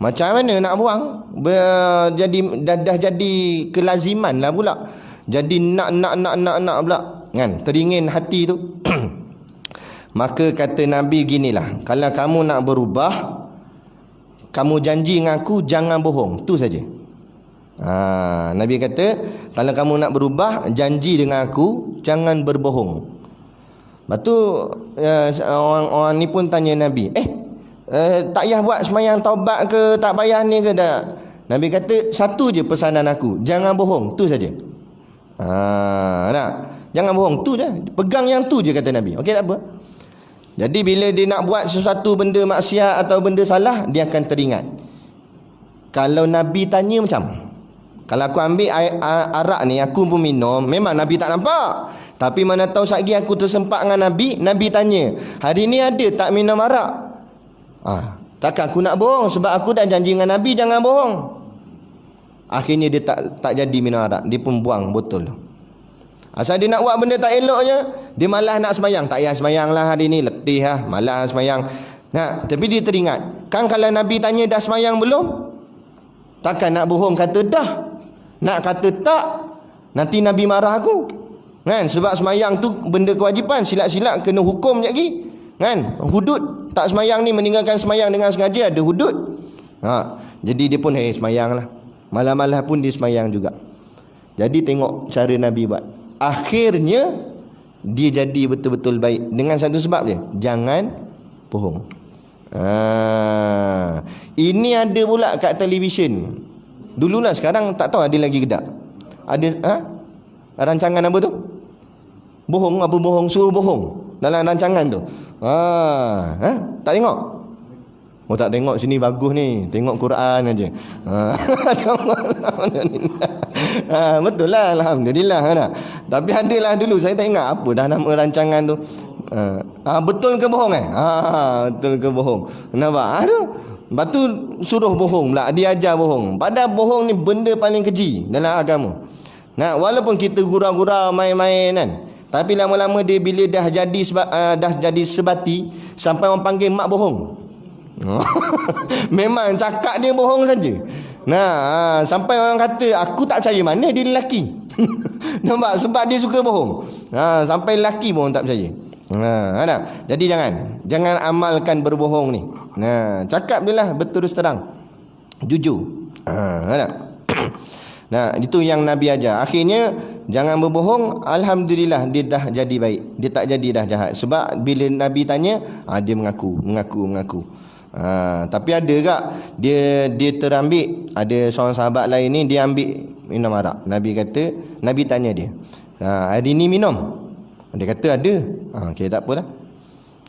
macam mana nak buang? Dah jadi kelaziman lah pula. Jadi nak pula. Kan? Teringin hati tu. Maka kata Nabi ginilah, kalau kamu nak berubah, kamu janji dengan aku jangan bohong. Tu saja. Nabi kata, kalau kamu nak berubah, janji dengan aku jangan berbohong. Lepas tu orang ni pun tanya Nabi, tak payah buat semayang taubat ke, tak payah ni ke tak? Nabi kata, satu je pesanan aku, jangan bohong. Tu saja. Jangan bohong, tu je. Pegang yang tu je, kata Nabi. Okey, tak apa. Jadi bila dia nak buat sesuatu benda maksiat atau benda salah, dia akan teringat. Kalau Nabi tanya macam, kalau aku ambil arak ni, aku pun minum, memang Nabi tak nampak. Tapi mana tahu satgi aku tersempat dengan Nabi, Nabi tanya, hari ni ada tak minum arak? Takkan aku nak bohong, sebab aku dah janji dengan Nabi jangan bohong. Akhirnya dia tak jadi minum arak, dia pun buang botol tu. Asal dia nak buat benda tak eloknya, dia malas nak semayang. Tak payah semayang lah hari ni, letih lah, malas semayang. Tapi dia teringat, kan kalau Nabi tanya dah semayang belum? Takkan nak bohong kata dah. Nak kata tak, nanti Nabi marah aku. Kan? Sebab semayang tu benda kewajipan, silap-silap kena hukum lagi. Kan? Hudud. Tak semayang ni, meninggalkan semayang dengan sengaja, ada hudud. Jadi dia pun semayang lah. Malam-malam pun dia semayang juga. Jadi tengok cara Nabi buat. Akhirnya dia jadi betul-betul baik dengan satu sebab je, jangan bohong. Ini ada pula kat televisyen. Dululah, sekarang tak tahu ada lagi ke tak. Ada rancangan apa tu? Bohong, apa bohong, suruh bohong dalam rancangan tu. Tak tengok? Oh, tak tengok, sini bagus ni, tengok Quran aja. Betul lah, alhamdulillah. Tapi adalah dulu, saya tak ingat apa dah nama rancangan tu. Betul ke bohong betul ke bohong? Nampak? Lepas tu suruh bohong pula, dia ajar bohong. Padahal bohong ni benda paling keji dalam agama. Walaupun kita gurau-gurau main-main kan, tapi lama-lama dia bila dah jadi sebati, sampai orang panggil mak bohong. Memang cakap dia bohong saja. Sampai orang kata aku tak percaya, mana dia lelaki. Nampak? Sebab dia suka bohong. Sampai lelaki pun tak percaya. Jadi jangan amalkan berbohong ni. Cakap dia lah berterus terang, jujur. Tak? Nah, itu yang Nabi ajar. Akhirnya jangan berbohong, alhamdulillah dia dah jadi baik. Dia tak jadi dah jahat. Sebab bila Nabi tanya, dia mengaku. Tapi ada tak dia terambil. Ada seorang sahabat lain ni dia ambil minum arak. Nabi tanya dia, hari ni minum? Dia kata ada. Okey, tak apalah.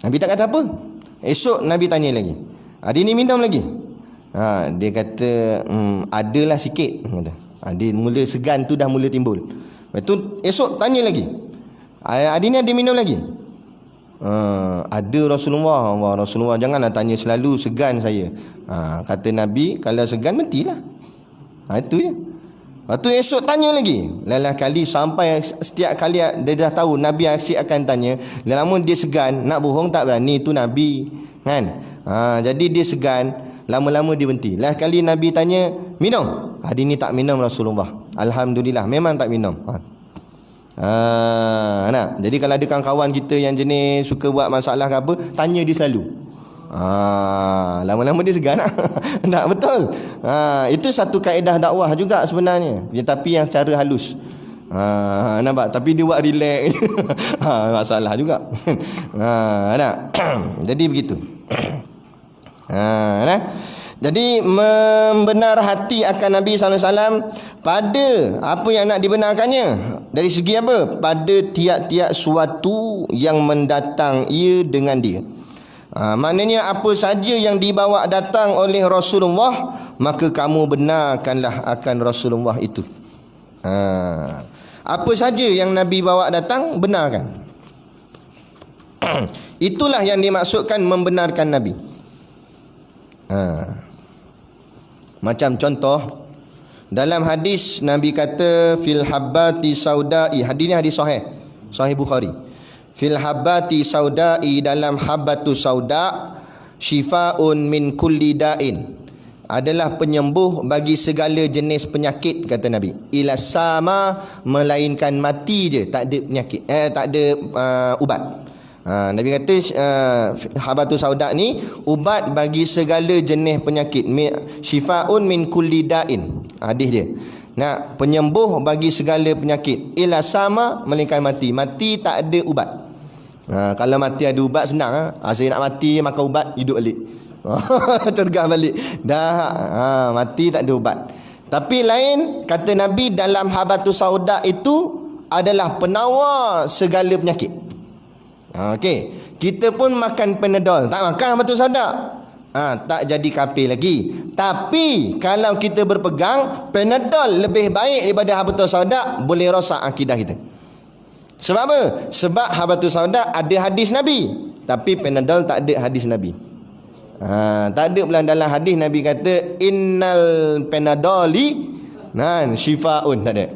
Nabi tak kata apa. Esok Nabi tanya lagi, hari ni minum lagi? Dia kata adalah sikit. Dia mula segan tu dah mula timbul. Lepas tu esok tanya lagi, hari ni ada minum lagi? Ada Rasulullah. Rasulullah janganlah tanya selalu, segan saya. Kata Nabi, kalau segan mentilah. Itu je. Lepas tu esok tanya lagi. Lalah kali sampai setiap kali dia dah tahu Nabi asyik akan tanya. Lama dia segan, nak bohong tak berani, tu Nabi kan. Jadi dia segan. Lama-lama dia berhenti. Lah kali Nabi tanya, minum? Hari ni tak minum Rasulullah. Alhamdulillah, memang tak minum. Jadi kalau ada kawan-kawan kita yang jenis suka buat masalah ke apa, tanya dia selalu. Lama-lama dia segan. Tak betul. Itu satu kaedah dakwah juga sebenarnya. Tapi yang cara halus. Nampak? Tapi dia buat relax. Masalah juga. Jadi begitu. Jadi membenar hati akan Nabi SAW pada apa yang nak dibenarkannya. Dari segi apa? Pada tiap-tiap suatu yang mendatang ia dengan dia. Maknanya apa saja yang dibawa datang oleh Rasulullah, maka kamu benarkanlah akan Rasulullah itu. Apa saja yang Nabi bawa datang, benarkan. Itulah yang dimaksudkan membenarkan Nabi. Macam contoh, dalam hadis Nabi kata fil habbati saudai. Hadis ni hadis sahih Bukhari. Fil habbati saudai, dalam habbatu sauda, syifaun min kulli da'in, adalah penyembuh bagi segala jenis penyakit, kata Nabi. Ila sama, melainkan mati je, tak ada penyakit, tak ada ubat. Nabi kata habatu sauda ni ubat bagi segala jenis penyakit. Syifaun min kulli da'in, hadis dia. Nak penyembuh bagi segala penyakit. Ila sama, melainkan mati. Mati tak ada ubat. Kalau mati ada ubat senang. Saya nak mati makan ubat, hidup balik. Tergah balik. Dah mati tak ada ubat. Tapi lain, kata Nabi, dalam habatu sauda itu adalah penawar segala penyakit. Okey, kita pun makan Panadol, tak makan batu sauda, tak jadi kafir lagi. Tapi kalau kita berpegang Panadol lebih baik daripada habatus sauda, boleh rosak akidah kita. Sebab apa? Sebab habatus sauda ada hadis Nabi, tapi Panadol tak ada hadis Nabi. Tak ada pula dalam hadis Nabi kata innal panadoli syifaun, tak ada.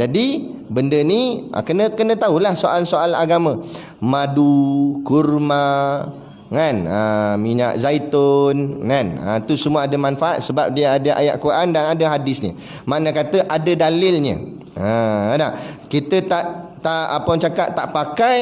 Jadi benda ni kena tahulah soal-soal agama. Madu, kurma, kan, minyak zaitun, kan, tu semua ada manfaat sebab dia ada ayat Quran dan ada hadis ni. Mana kata ada dalilnya. Kita tak apa orang cakap, tak pakai,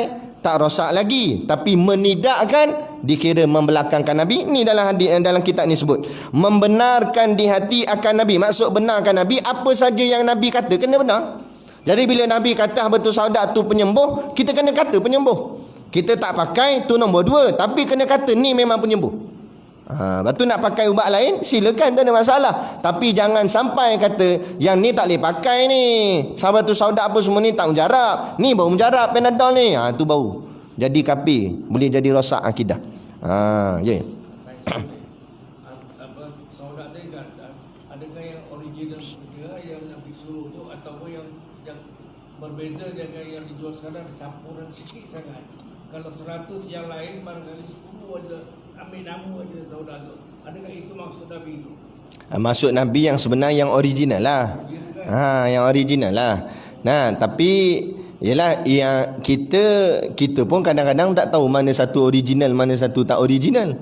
tak rosak lagi, tapi menidakkan dikira membelakangkan Nabi. Ni dalam hadis, dalam kitab ni sebut membenarkan di hati akan Nabi. Maksud benarkan Nabi, apa saja yang Nabi kata kena benar. Jadi bila Nabi kata betul sauda tu penyembuh, kita kena kata penyembuh. Kita tak pakai, tu nombor dua, tapi kena kata ni memang penyembuh. Lepas tu nak pakai ubat lain, silakan, tak ada masalah. Tapi jangan sampai kata yang ni tak boleh pakai ni, sahabat tu sauda apa semua ni tak mujarab. Ni baru mujarab Panadol ni. Tu baru jadi kafir, boleh jadi rosak akidah. Sauda ni kan, adakah yang original dia yang Nabi suruh tu, ataupun yang berbeza dengan yang dijual sekarang, campuran sikit sangat. Kalau 100 yang lain, barangkali 10 ada ambil nama aja sauda tu. Adakah itu maksud Nabi itu? Maksud Nabi yang sebenar, yang original lah. Yang original lah. Tapi yalah, yang kita pun kadang-kadang tak tahu mana satu original, mana satu tak original,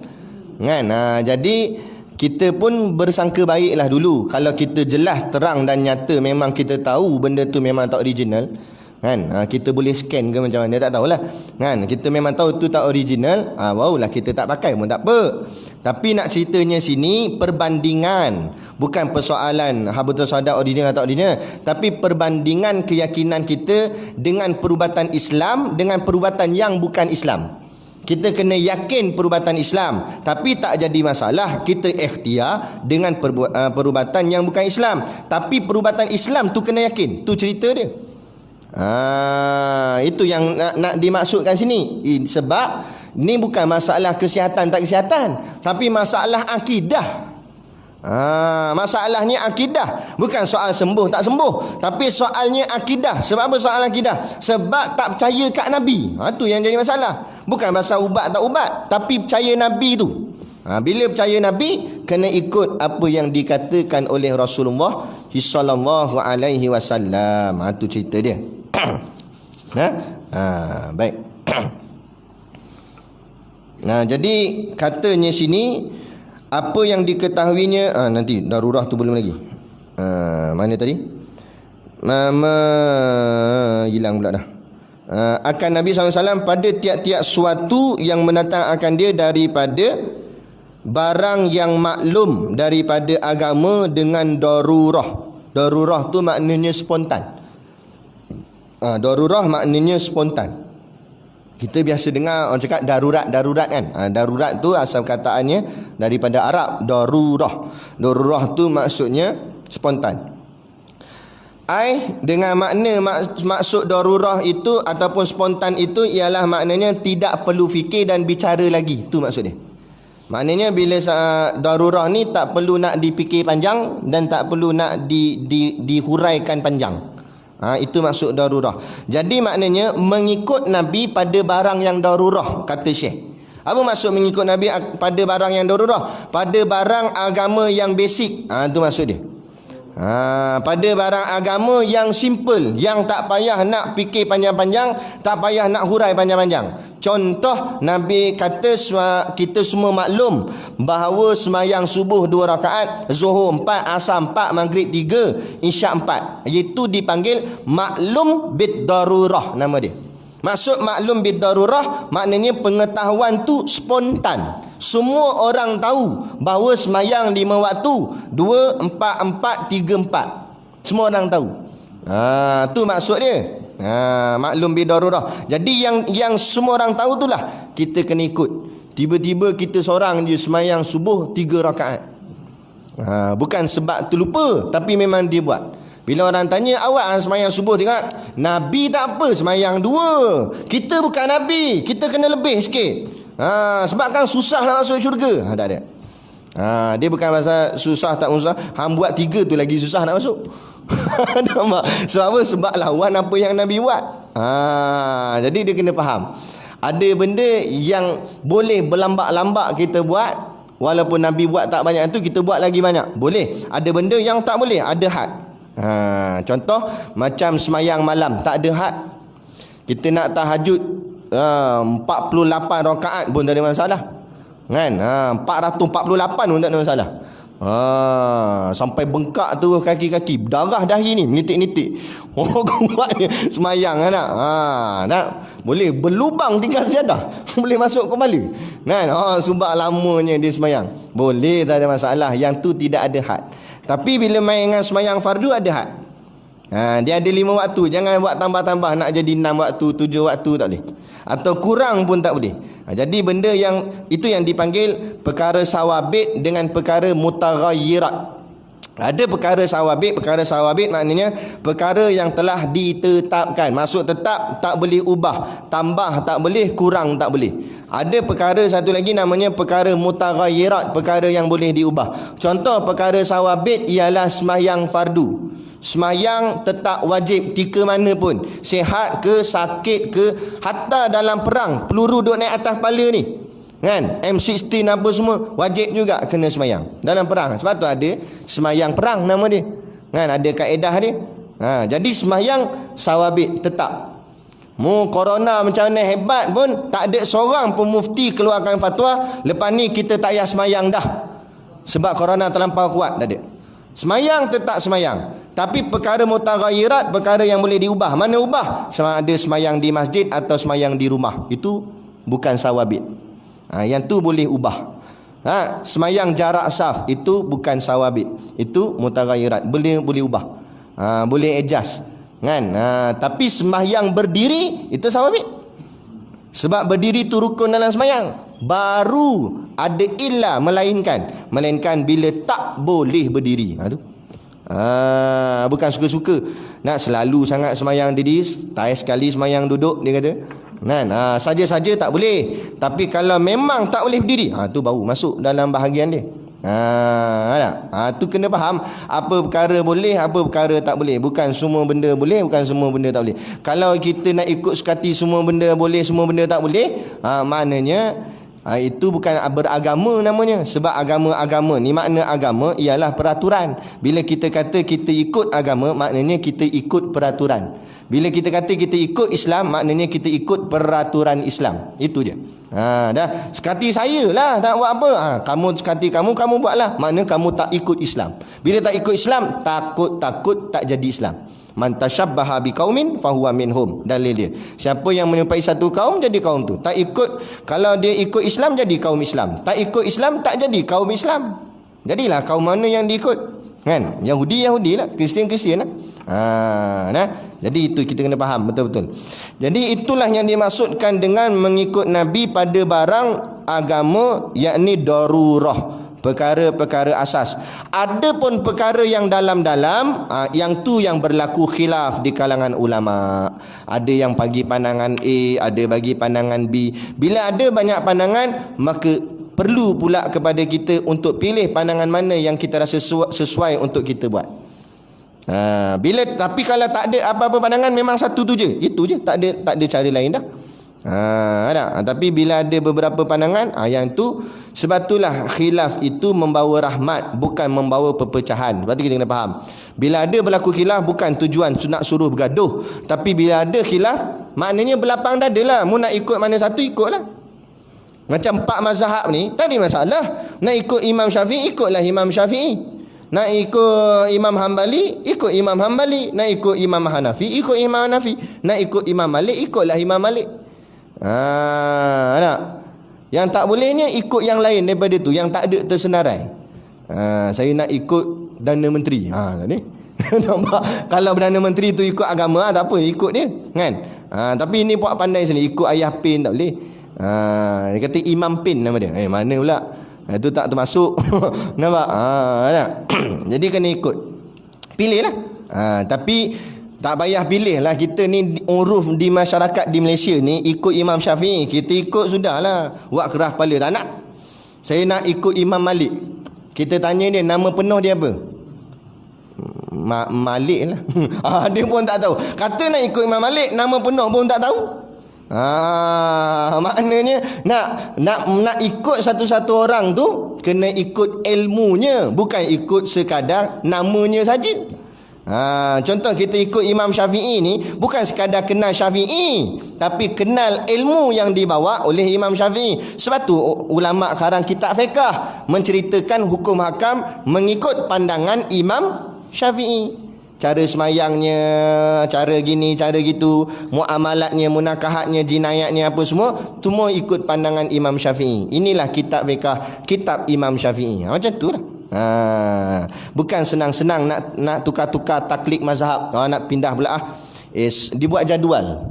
kan. Jadi kita pun bersangka baiklah dulu. Kalau kita jelas, terang dan nyata memang kita tahu benda tu memang tak original, kan, kita boleh scan ke macam mana, tak tahulah, kan. Kita memang tahu tu tak original, barulah kita tak pakai pun tak apa. Tapi nak ceritanya sini perbandingan, bukan persoalan betul sahadat ordinary atau ordinary, tapi perbandingan keyakinan kita dengan perubatan Islam dengan perubatan yang bukan Islam. Kita kena yakin perubatan Islam, tapi tak jadi masalah kita ikhtiar dengan perubatan yang bukan Islam. Tapi perubatan Islam tu kena yakin. Tu cerita dia. Itu yang nak dimaksudkan sini. Sebab ni bukan masalah kesihatan tak kesihatan, tapi masalah akidah. Masalahnya akidah, bukan soal sembuh tak sembuh, tapi soalnya akidah. Sebab apa soal akidah? Sebab tak percaya kat Nabi. Tu yang jadi masalah. Bukan pasal ubat tak ubat, tapi percaya Nabi tu. Bila percaya Nabi, kena ikut apa yang dikatakan oleh Rasulullah sallallahu alaihi wasallam. Tu cerita dia. Baik. Jadi katanya sini apa yang diketahuinya, nanti darurah tu belum lagi. Mana tadi? Hilang pula dah. Akan Nabi SAW pada tiap-tiap suatu yang mendatang akan dia daripada barang yang maklum daripada agama dengan darurah. Darurah tu maknanya spontan. Darurah maknanya spontan. Kita biasa dengar orang cakap darurat kan. Darurat tu asal kataannya daripada Arab, darurah. Darurah tu maksudnya spontan. Dengan makna maksud darurah itu ataupun spontan itu ialah maknanya tidak perlu fikir dan bicara lagi. Tu maksud dia. Maknanya bila darurah ni tak perlu nak dipikir panjang dan tak perlu nak dihuraikan panjang. Itu maksud darurah. Jadi maknanya mengikut Nabi pada barang yang darurah, kata Syekh. Apa maksud mengikut Nabi pada barang yang darurah? Pada barang agama yang basic. Itu maksud dia. Pada barang agama yang simple, yang tak payah nak fikir panjang-panjang, tak payah nak hurai panjang-panjang. Contoh, Nabi kata kita semua maklum bahawa semayang subuh 2 rakaat, zuhur 4, asar 4, maghrib 3, isyak 4. Itu dipanggil maklum bid darurah nama dia. Maksud maklum bid darurah maknanya pengetahuan tu spontan. Semua orang tahu bahawa semayang 5 waktu, 2, 4, 4, 3, 4. Semua orang tahu. Tu maksud dia. Maklum bid darurah. Jadi yang semua orang tahu itulah kita kena ikut. Tiba-tiba kita seorang je semayang subuh 3 rakaat. Bukan sebab terlupa, tapi memang dia buat. Bila orang tanya, awak semayang subuh tengok, Nabi tak apa semayang 2. Kita bukan Nabi, kita kena lebih sikit. Sebab kan susah nak masuk syurga. Tak ada. Dia bukan pasal susah tak susah, hang buat 3 tu lagi susah nak masuk. Sebab apa? Sebab lawan apa yang Nabi buat. Jadi dia kena faham. Ada benda yang boleh berlambak-lambak kita buat, walaupun Nabi buat tak banyak tu, kita buat lagi banyak. Boleh. Ada benda yang tak boleh, ada had. Contoh macam semayang malam, tak ada had. Kita nak tahajud 48 rakaat pun tak ada masalah. Kan? 448 pun tak ada masalah. Sampai bengkak tu kaki-kaki, darah dahi ni menitik-nitik. Kuatnya semayang nak. Nak boleh berlubang 3 sejadah. Boleh masuk kembali. Kan? Sebab lamanya dia semayang. Boleh, tak ada masalah. Yang tu tidak ada had. Tapi bila main dengan semayang fardu ada had. Dia ada 5 waktu. Jangan buat tambah-tambah nak jadi 6 waktu, 7 waktu, tak boleh. Atau kurang pun tak boleh. Jadi benda yang itu yang dipanggil perkara sawabit dengan perkara mutaghayyirat. Ada perkara sawabit maknanya perkara yang telah ditetapkan. Maksud tetap, tak boleh ubah, tambah tak boleh, kurang tak boleh. Ada perkara satu lagi namanya perkara mutaghayyirat, perkara yang boleh diubah. Contoh perkara sawabit ialah sembahyang fardu. Semayang tetap wajib ketika mana pun, sihat ke, sakit ke, hatta dalam perang peluru duk naik atas kepala ni kan, M16 apa semua, wajib juga kena semayang dalam perang. Sebab tu ada semayang perang nama dia kan, ada kaedah dia. Jadi semayang sawabit tetap. Corona macam mana hebat pun, tak ada seorang pun mufti keluarkan fatwa lepas ni kita tak payah semayang dah sebab corona terlampau kuat. Tak ada. Semayang tetap semayang. Tapi perkara mutaghayyirat, perkara yang boleh diubah. Mana ubah? Sama ada semayang di masjid atau semayang di rumah. Itu bukan sawabit. Yang tu boleh ubah. Semayang jarak saf itu bukan sawabit, itu mutaghayyirat, boleh ubah, boleh adjust kan. Tapi sembahyang berdiri itu sawabit. Sebab berdiri itu rukun dalam sembahyang. Baru ada illa melainkan bila tak boleh berdiri. Bukan suka-suka nak selalu sangat sembahyang diri, tak sekali sembahyang duduk dia kata. Saja-saja tak boleh. Tapi kalau memang tak boleh berdiri, tu baru masuk dalam bahagian dia. Tu kena faham apa perkara boleh, apa perkara tak boleh. Bukan semua benda boleh, bukan semua benda tak boleh. Kalau kita nak ikut sekati semua benda boleh, semua benda tak boleh, maknanya itu bukan beragama namanya. Sebab agama ni, makna agama ialah peraturan. Bila kita kata kita ikut agama, maknanya kita ikut peraturan. Bila kita kata kita ikut Islam, maknanya kita ikut peraturan Islam. Itu je. Dah sekati saya lah tak buat apa. Kamu sekati kamu buatlah. Maknanya kamu tak ikut Islam. Bila tak ikut Islam, takut tak jadi Islam. Man tashabbaha biqaumin fahuwa minhum. Dalil dia, siapa yang menyerupai satu kaum, jadi kaum tu. Tak ikut, kalau dia ikut Islam jadi kaum Islam, tak ikut Islam tak jadi kaum Islam. Jadilah kaum mana yang diikut kan? Yahudi lah, Kristian lah. Jadi itu kita kena faham betul-betul. Jadi itulah yang dimaksudkan dengan mengikut Nabi pada barang agama, yakni darurah, perkara-perkara asas. Ada pun perkara yang dalam-dalam, yang tu yang berlaku khilaf di kalangan ulama. Ada yang bagi pandangan A, ada bagi pandangan B. Bila ada banyak pandangan, maka perlu pula kepada kita untuk pilih pandangan mana yang kita rasa sesuai untuk kita buat. Tapi kalau tak ada apa-apa pandangan, memang satu tu je, itu je, tak ada cara lain dah. Tapi bila ada beberapa pandangan, yang tu, sebab itulah khilaf itu membawa rahmat, bukan membawa perpecahan. Sebab tu kita kena faham, bila ada berlaku khilaf bukan tujuan nak suruh bergaduh. Tapi bila ada khilaf, maknanya berlapang dada lah. Mu nak ikut mana satu, ikutlah. Macam 4 mazhab ni, tadi masalah. Nak ikut Imam Syafi'i, ikutlah Imam Syafi'i. Nak ikut Imam Hambali, ikut Imam Hambali. Nak ikut Imam Hanafi, ikut Imam Hanafi. Nak ikut Imam Malik, ikutlah Imam Malik. Yang tak bolehnya ikut yang lain daripada tu, yang tak ada tersenarai. Saya nak ikut Perdana Menteri. Tadi nampak, kalau Perdana Menteri tu ikut agama, tak apa, ikut dia kan. Tapi ini buat pandai sini, ikut ayah PIN tak boleh. Dia kata Imam PIN nama dia. Mana pula? Itu tak termasuk. Nampak? Jadi kena ikut. Pilihlah. Tapi tak payah pilih lah. Kita ni uruf di masyarakat di Malaysia ni, ikut Imam Syafi'i, kita ikut sudahlah. Buat kerah kepala tak nak. Saya nak ikut Imam Malik. Kita tanya dia, nama penuh dia apa? Malik lah. Dia pun tak tahu. Kata nak ikut Imam Malik, nama penuh pun tak tahu. Maknanya nak ikut satu-satu orang tu, kena ikut ilmunya, bukan ikut sekadar namanya saja. Contoh kita ikut Imam Syafi'i ni, bukan sekadar kenal Syafi'i, tapi kenal ilmu yang dibawa oleh Imam Syafi'i. Sebab tu ulama karang kitab fiqh menceritakan hukum hakam mengikut pandangan Imam Syafi'i. Cara semayangnya, cara gini, cara gitu, muamalatnya, munakahatnya, jinayatnya, apa semua ikut pandangan Imam Syafi'i. Inilah kitab fiqh, kitab Imam Syafi'i. Macam tu lah. Bukan senang-senang nak tukar-tukar taklid mazhab. Nak pindah pula dibuat jadual.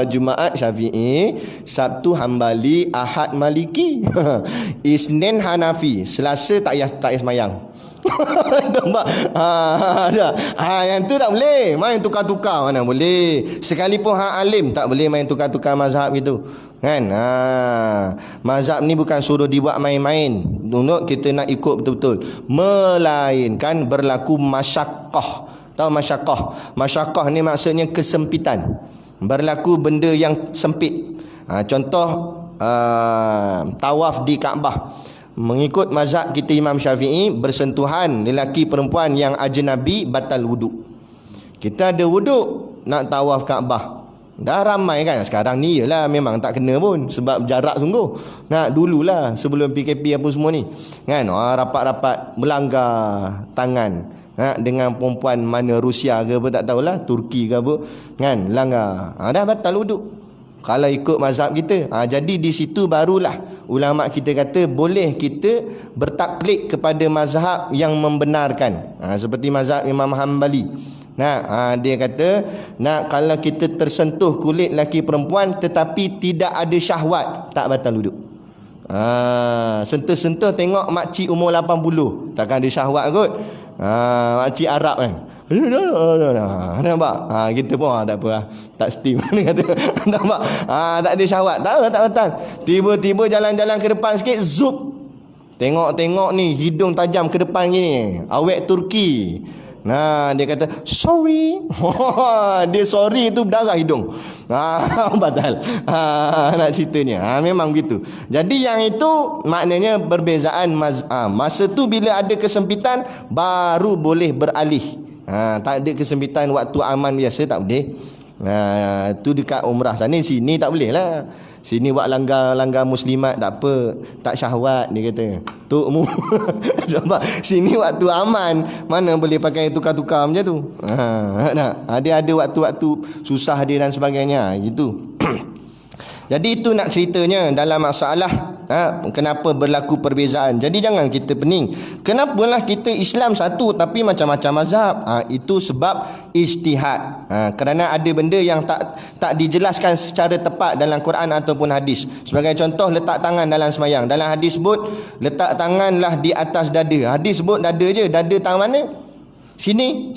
Jumaat Syafi'i, Sabtu Hambali, Ahad Maliki, Isnin Hanafi, Selasa tak payah semayang. Nampak? Yang tu tak boleh main tukar-tukar, mana boleh. Sekalipun hak alim tak boleh main tukar-tukar mazhab gitu kan. Mazhab ni bukan suruh dibuat main-main untuk kita nak ikut betul-betul, melainkan berlaku masyaqqah. Tahu masyaqqah? Masyaqqah ni maksudnya kesempitan, berlaku benda yang sempit. Contoh tawaf di Kaabah, mengikut mazhab kita Imam Syafi'i, bersentuhan lelaki perempuan yang ajnabi batal wuduk. Kita ada wuduk nak tawaf Kaabah, dah ramai kan. Sekarang ni yalah memang tak kena pun, sebab jarak sungguh. Dululah sebelum PKP apa semua ni kan, rapat-rapat melanggar tangan dengan perempuan mana, Rusia ke apa tak tahulah, Turki ke apa kan, langgar, dah batal wuduk kalau ikut mazhab kita. Jadi di situ barulah ulama kita kata boleh kita bertaklid kepada mazhab yang membenarkan. Seperti mazhab Imam Hanbali. Dia kata, kalau kita tersentuh kulit lelaki perempuan tetapi tidak ada syahwat, tak batal wuduk. Sentuh-sentuh tengok makcik umur 80, takkan ada syahwat kot. Makcik Arab kan. Nampak? Kita pun tak apa lah. Tak steam. Kata. Nampak? Tak ada syahwat. Tak batal. Tiba-tiba jalan-jalan ke depan sikit, zup. Tengok-tengok ni, hidung tajam ke depan gini. Awet Turki. Dia kata sorry. Dia sorry tu berdarah hidung. Batal. Nak ceritanya. Memang begitu. Jadi yang itu maknanya perbezaan masa tu bila ada kesempitan baru boleh beralih. Tak ada kesempitan waktu aman biasa tak boleh. Tu dekat umrah sana, sini tak boleh lah. Sini buat langgar muslimat tak apa, tak syahwat dia kata. Tok mu. Sebab sini waktu aman, mana boleh pakai tukar-tukar macam tu. Dia ada waktu-waktu susah dia dan sebagainya gitu. Jadi itu nak ceritanya dalam masalah kenapa berlaku perbezaan. Jadi jangan kita pening. Kenapalah kita Islam satu tapi macam-macam mazhab? Itu sebab ijtihad. Kerana ada benda yang tak dijelaskan secara tepat dalam Quran ataupun hadis. Sebagai contoh, letak tangan dalam sembahyang. Dalam hadis sebut letak tanganlah di atas dada. Hadis sebut dada je. Dada tangan mana? Sini.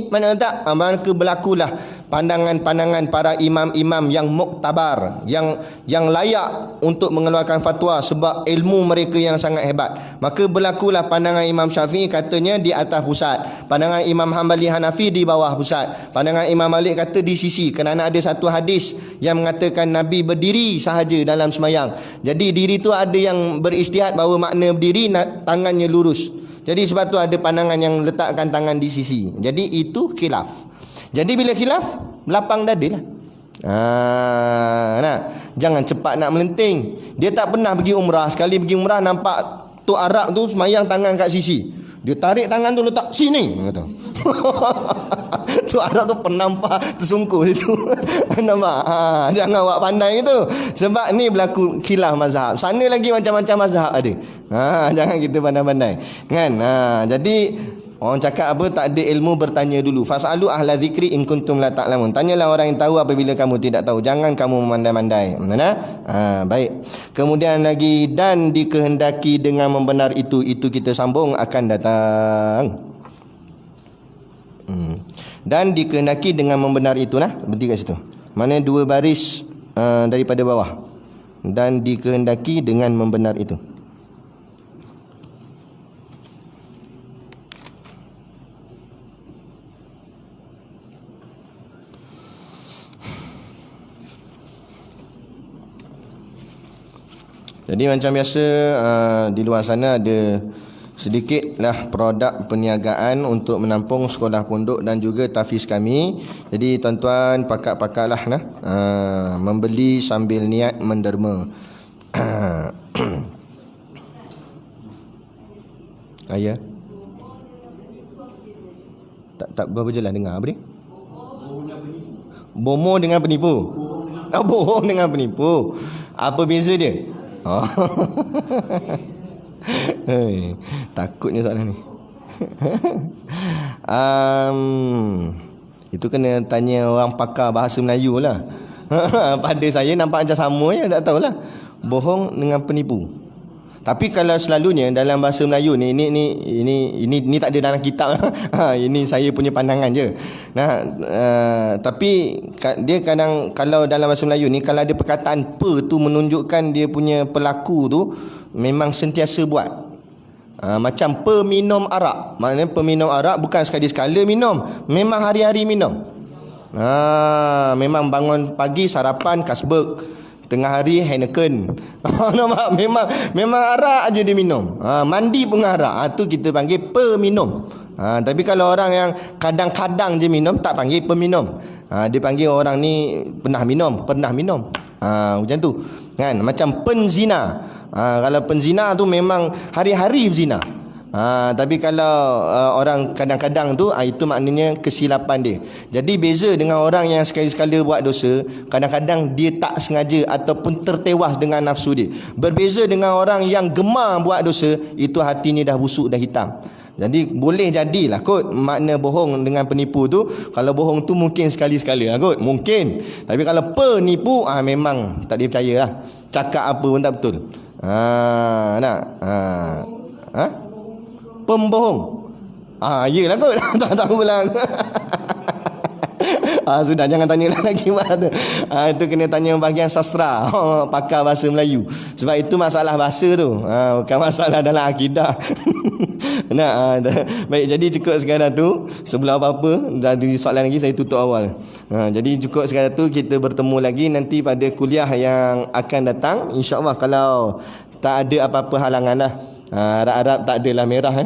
Mana letak? Maka berlakulah pandangan-pandangan para imam-imam yang muktabar, yang layak untuk mengeluarkan fatwa sebab ilmu mereka yang sangat hebat. Maka berlakulah pandangan Imam Syafi'i katanya di atas pusat, pandangan Imam Hanbali Hanafi di bawah pusat, pandangan Imam Malik kata di sisi, kerana ada satu hadis yang mengatakan Nabi berdiri sahaja dalam semayang. Jadi diri tu ada yang beristihad bahawa makna berdiri tangannya lurus. Jadi sebab tu ada pandangan yang letakkan tangan di sisi. Jadi itu khilaf. Jadi bila khilaf, lapang dada lah. Jangan cepat nak melenting. Dia tak pernah pergi umrah. Sekali pergi umrah nampak Tok Arab tu semayang tangan kat sisi. Dia tarik tangan tu letak sini. Tok Arab tu penampak tersungkur situ. Nampak? Jangan awak pandai itu. Sebab ni berlaku khilaf mazhab. Sana lagi macam-macam mazhab ada. Jangan kita pandai-pandai. Kan? Jadi orang cakap apa, tak ada ilmu bertanya dulu. Fasalu ahla zikri in kuntum la ta'lamun. Tanyalah orang yang tahu apabila kamu tidak tahu. Jangan kamu memandai-mandai. Baik. Kemudian lagi, dan dikehendaki dengan membenar itu kita sambung akan datang. Dan dikehendaki dengan membenar itu berhenti kat situ. Mana dua baris daripada bawah. Dan dikehendaki dengan membenar itu. Jadi macam biasa di luar sana ada sedikitlah produk perniagaan untuk menampung sekolah pondok dan juga tahfiz kami. Jadi tuan-tuan pakak-pakaklah membeli sambil niat menderma. Ya. Tak berapa jelas dengar apa ni? Bomo dengan penipu. Bohong dengan penipu. Apa beza dia? Takutnya soalan ni. Itu kena tanya orang pakar bahasa Melayu lah. Pada saya nampak macam sama je, tak tahulah. Bohong dengan penipu. Tapi kalau selalunya dalam bahasa Melayu ni, ini tak ada dalam kitab. Ini saya punya pandangan je. Tapi dia kadang, kalau dalam bahasa Melayu ni, kalau ada perkataan pe tu menunjukkan dia punya pelaku tu memang sentiasa buat. Macam peminum arak. Maknanya peminum arak bukan sekali-sekala minum, memang hari-hari minum. Memang bangun pagi sarapan Carlsberg, tengah hari Heineken. Nampak? Memang arak aja dia minum. Mandi pun arak. Tu kita panggil peminum. Tapi kalau orang yang kadang-kadang je minum, tak panggil peminum. Dia panggil orang ni pernah minum. Macam tu. Kan? Macam penzina. Kalau penzina tu memang hari-hari berzina. Tapi kalau orang kadang-kadang tu, itu maknanya kesilapan dia. Jadi beza dengan orang yang sekali-sekala buat dosa, kadang-kadang dia tak sengaja ataupun tertewas dengan nafsu dia. Berbeza dengan orang yang gemar buat dosa, itu hati ni dah busuk, dah hitam. Jadi boleh jadilah kot makna bohong dengan penipu tu. Kalau bohong tu mungkin sekali-sekala lah kot, mungkin. Tapi kalau penipu, memang tak dipercaya lah. Cakap apa pun tak betul. Pembohong. Yelah kot. Tak tahulah. Sudah, jangan tanya lagi tu. Itu kena tanya bahagian sastra, pakar bahasa Melayu. Sebab itu masalah bahasa tu, bukan masalah dalam akidah. Baik, jadi cukup sekadar tu. Sebelum apa-apa, dah ada soalan lagi, saya tutup awal. Jadi cukup sekadar tu. Kita bertemu lagi nanti pada kuliah yang akan datang, InsyaAllah, kalau tak ada apa-apa halangan lah. Harap-harap tak adalah merah.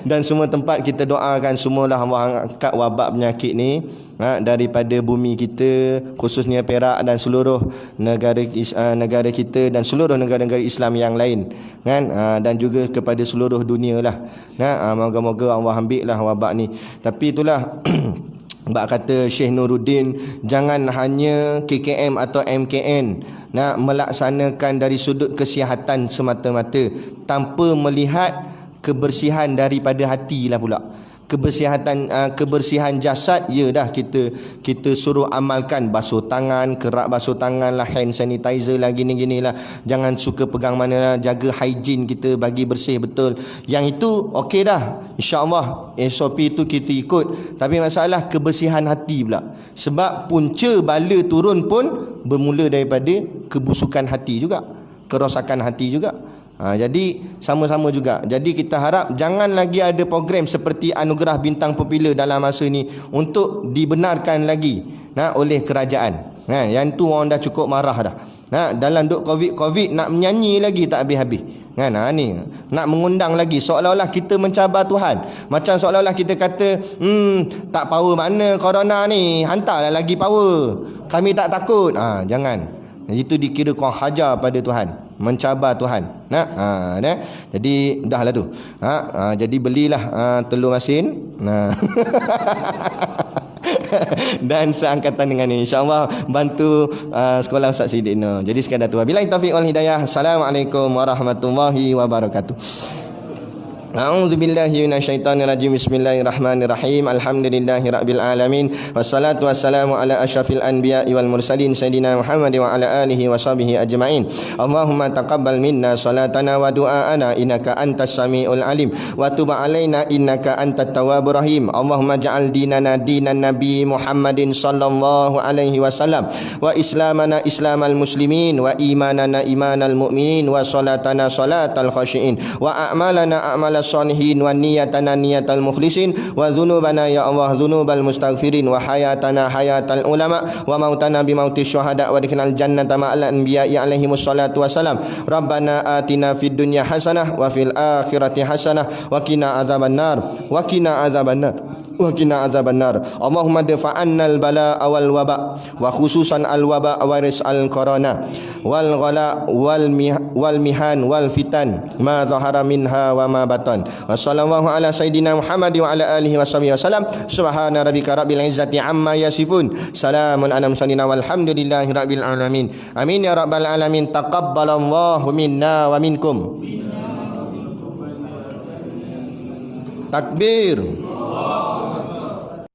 Dan semua tempat kita doakan semualah Allah angkat wabak penyakit ni daripada bumi kita, khususnya Perak dan seluruh negara kita dan seluruh negara-negara Islam yang lain, kan? Dan juga kepada seluruh dunia lah. Moga-moga Allah ambil lah wabak ni. Tapi itulah bak kata Syekh Nuruddin, jangan hanya KKM atau MKN nak melaksanakan dari sudut kesihatan semata-mata tanpa melihat kebersihan daripada hati lah pula. Kebersihan jasad, ya dah kita suruh amalkan, basuh tangan, kerak basuh tangan lah, hand sanitizer lah, gini-gini lah. Jangan suka pegang mana lah, jaga hygiene kita, bagi bersih betul. Yang itu okey dah, InsyaAllah SOP itu kita ikut. Tapi masalah kebersihan hati pula. Sebab punca bala turun pun bermula daripada kebusukan hati juga, kerosakan hati juga. Jadi sama-sama juga. Jadi kita harap jangan lagi ada program seperti Anugerah Bintang Popular dalam masa ni untuk dibenarkan lagi oleh kerajaan. Yang tu orang dah cukup marah dah. Dalam duk COVID nak menyanyi lagi tak habis-habis. Ni nak mengundang lagi, seolah-olah kita mencabar Tuhan. Macam seolah-olah kita kata, tak power mana corona ni, hantarlah lagi power, kami tak takut. Jangan. Itu dikira kau hajar pada Tuhan, mencabar Tuhan. Jadi dahlah tu. Jadi belilah telur masin. Dan seangkatan dengan ini, InsyaAllah bantu sekolah Ustaz Siddiq Nur. Jadi sekadar tu. Wabillahi taufiq wal hidayah. Assalamualaikum warahmatullahi wabarakatuh. A'udzubillahi minasyaitonirrajim. Bismillahirrahmanirrahim. Alhamdulillahirabbil alamin. Wassalatu wassalamu ala asyrafil anbiya'i wal mursalin sayyidina Muhammad wa ala alihi washabihi ajmain. Allahumma taqabbal minna salatana wa du'aana innaka antas samiul alim wa tub alaina innaka antat tawwabur rahim. Allahumma ja'al dinana dinan nabi Muhammadin sallallahu alaihi wasallam wa islamana islamal muslimin wa imanana imanal mu'minin wa salatana salatal khashiin wa a'malana a'mal salihin wa niyatana niyatal mukhlisin wa dhunubana ya Allah dhunubal mustaghfirin wa hayatana hayatal ulama wa mautana bi mautis syuhada wa dikhnal jannata ma'al anbiya'i alaihi wassalatu wassalam. Rabbana atina fid dunya hasanah wa fil akhirati hasanah wa qina adzabannar wa qina adzabannar wa qina adzabannar. Allahumma dafa'annal balaa wal waba wa khususan al waba waris al corona wal ghala wal mihan wal fitan ma zahara minha wa ma batan. Wa sallallahu ala sayidina Muhammad wa ala alihi wasallam. Subhana rabbika rabbil izzati amma yasifun. Salamun ala mursalin walhamdulillahi rabbil alamin. Amin ya rabbal alamin. Taqabbalallahu minna wa minkum. Takbir.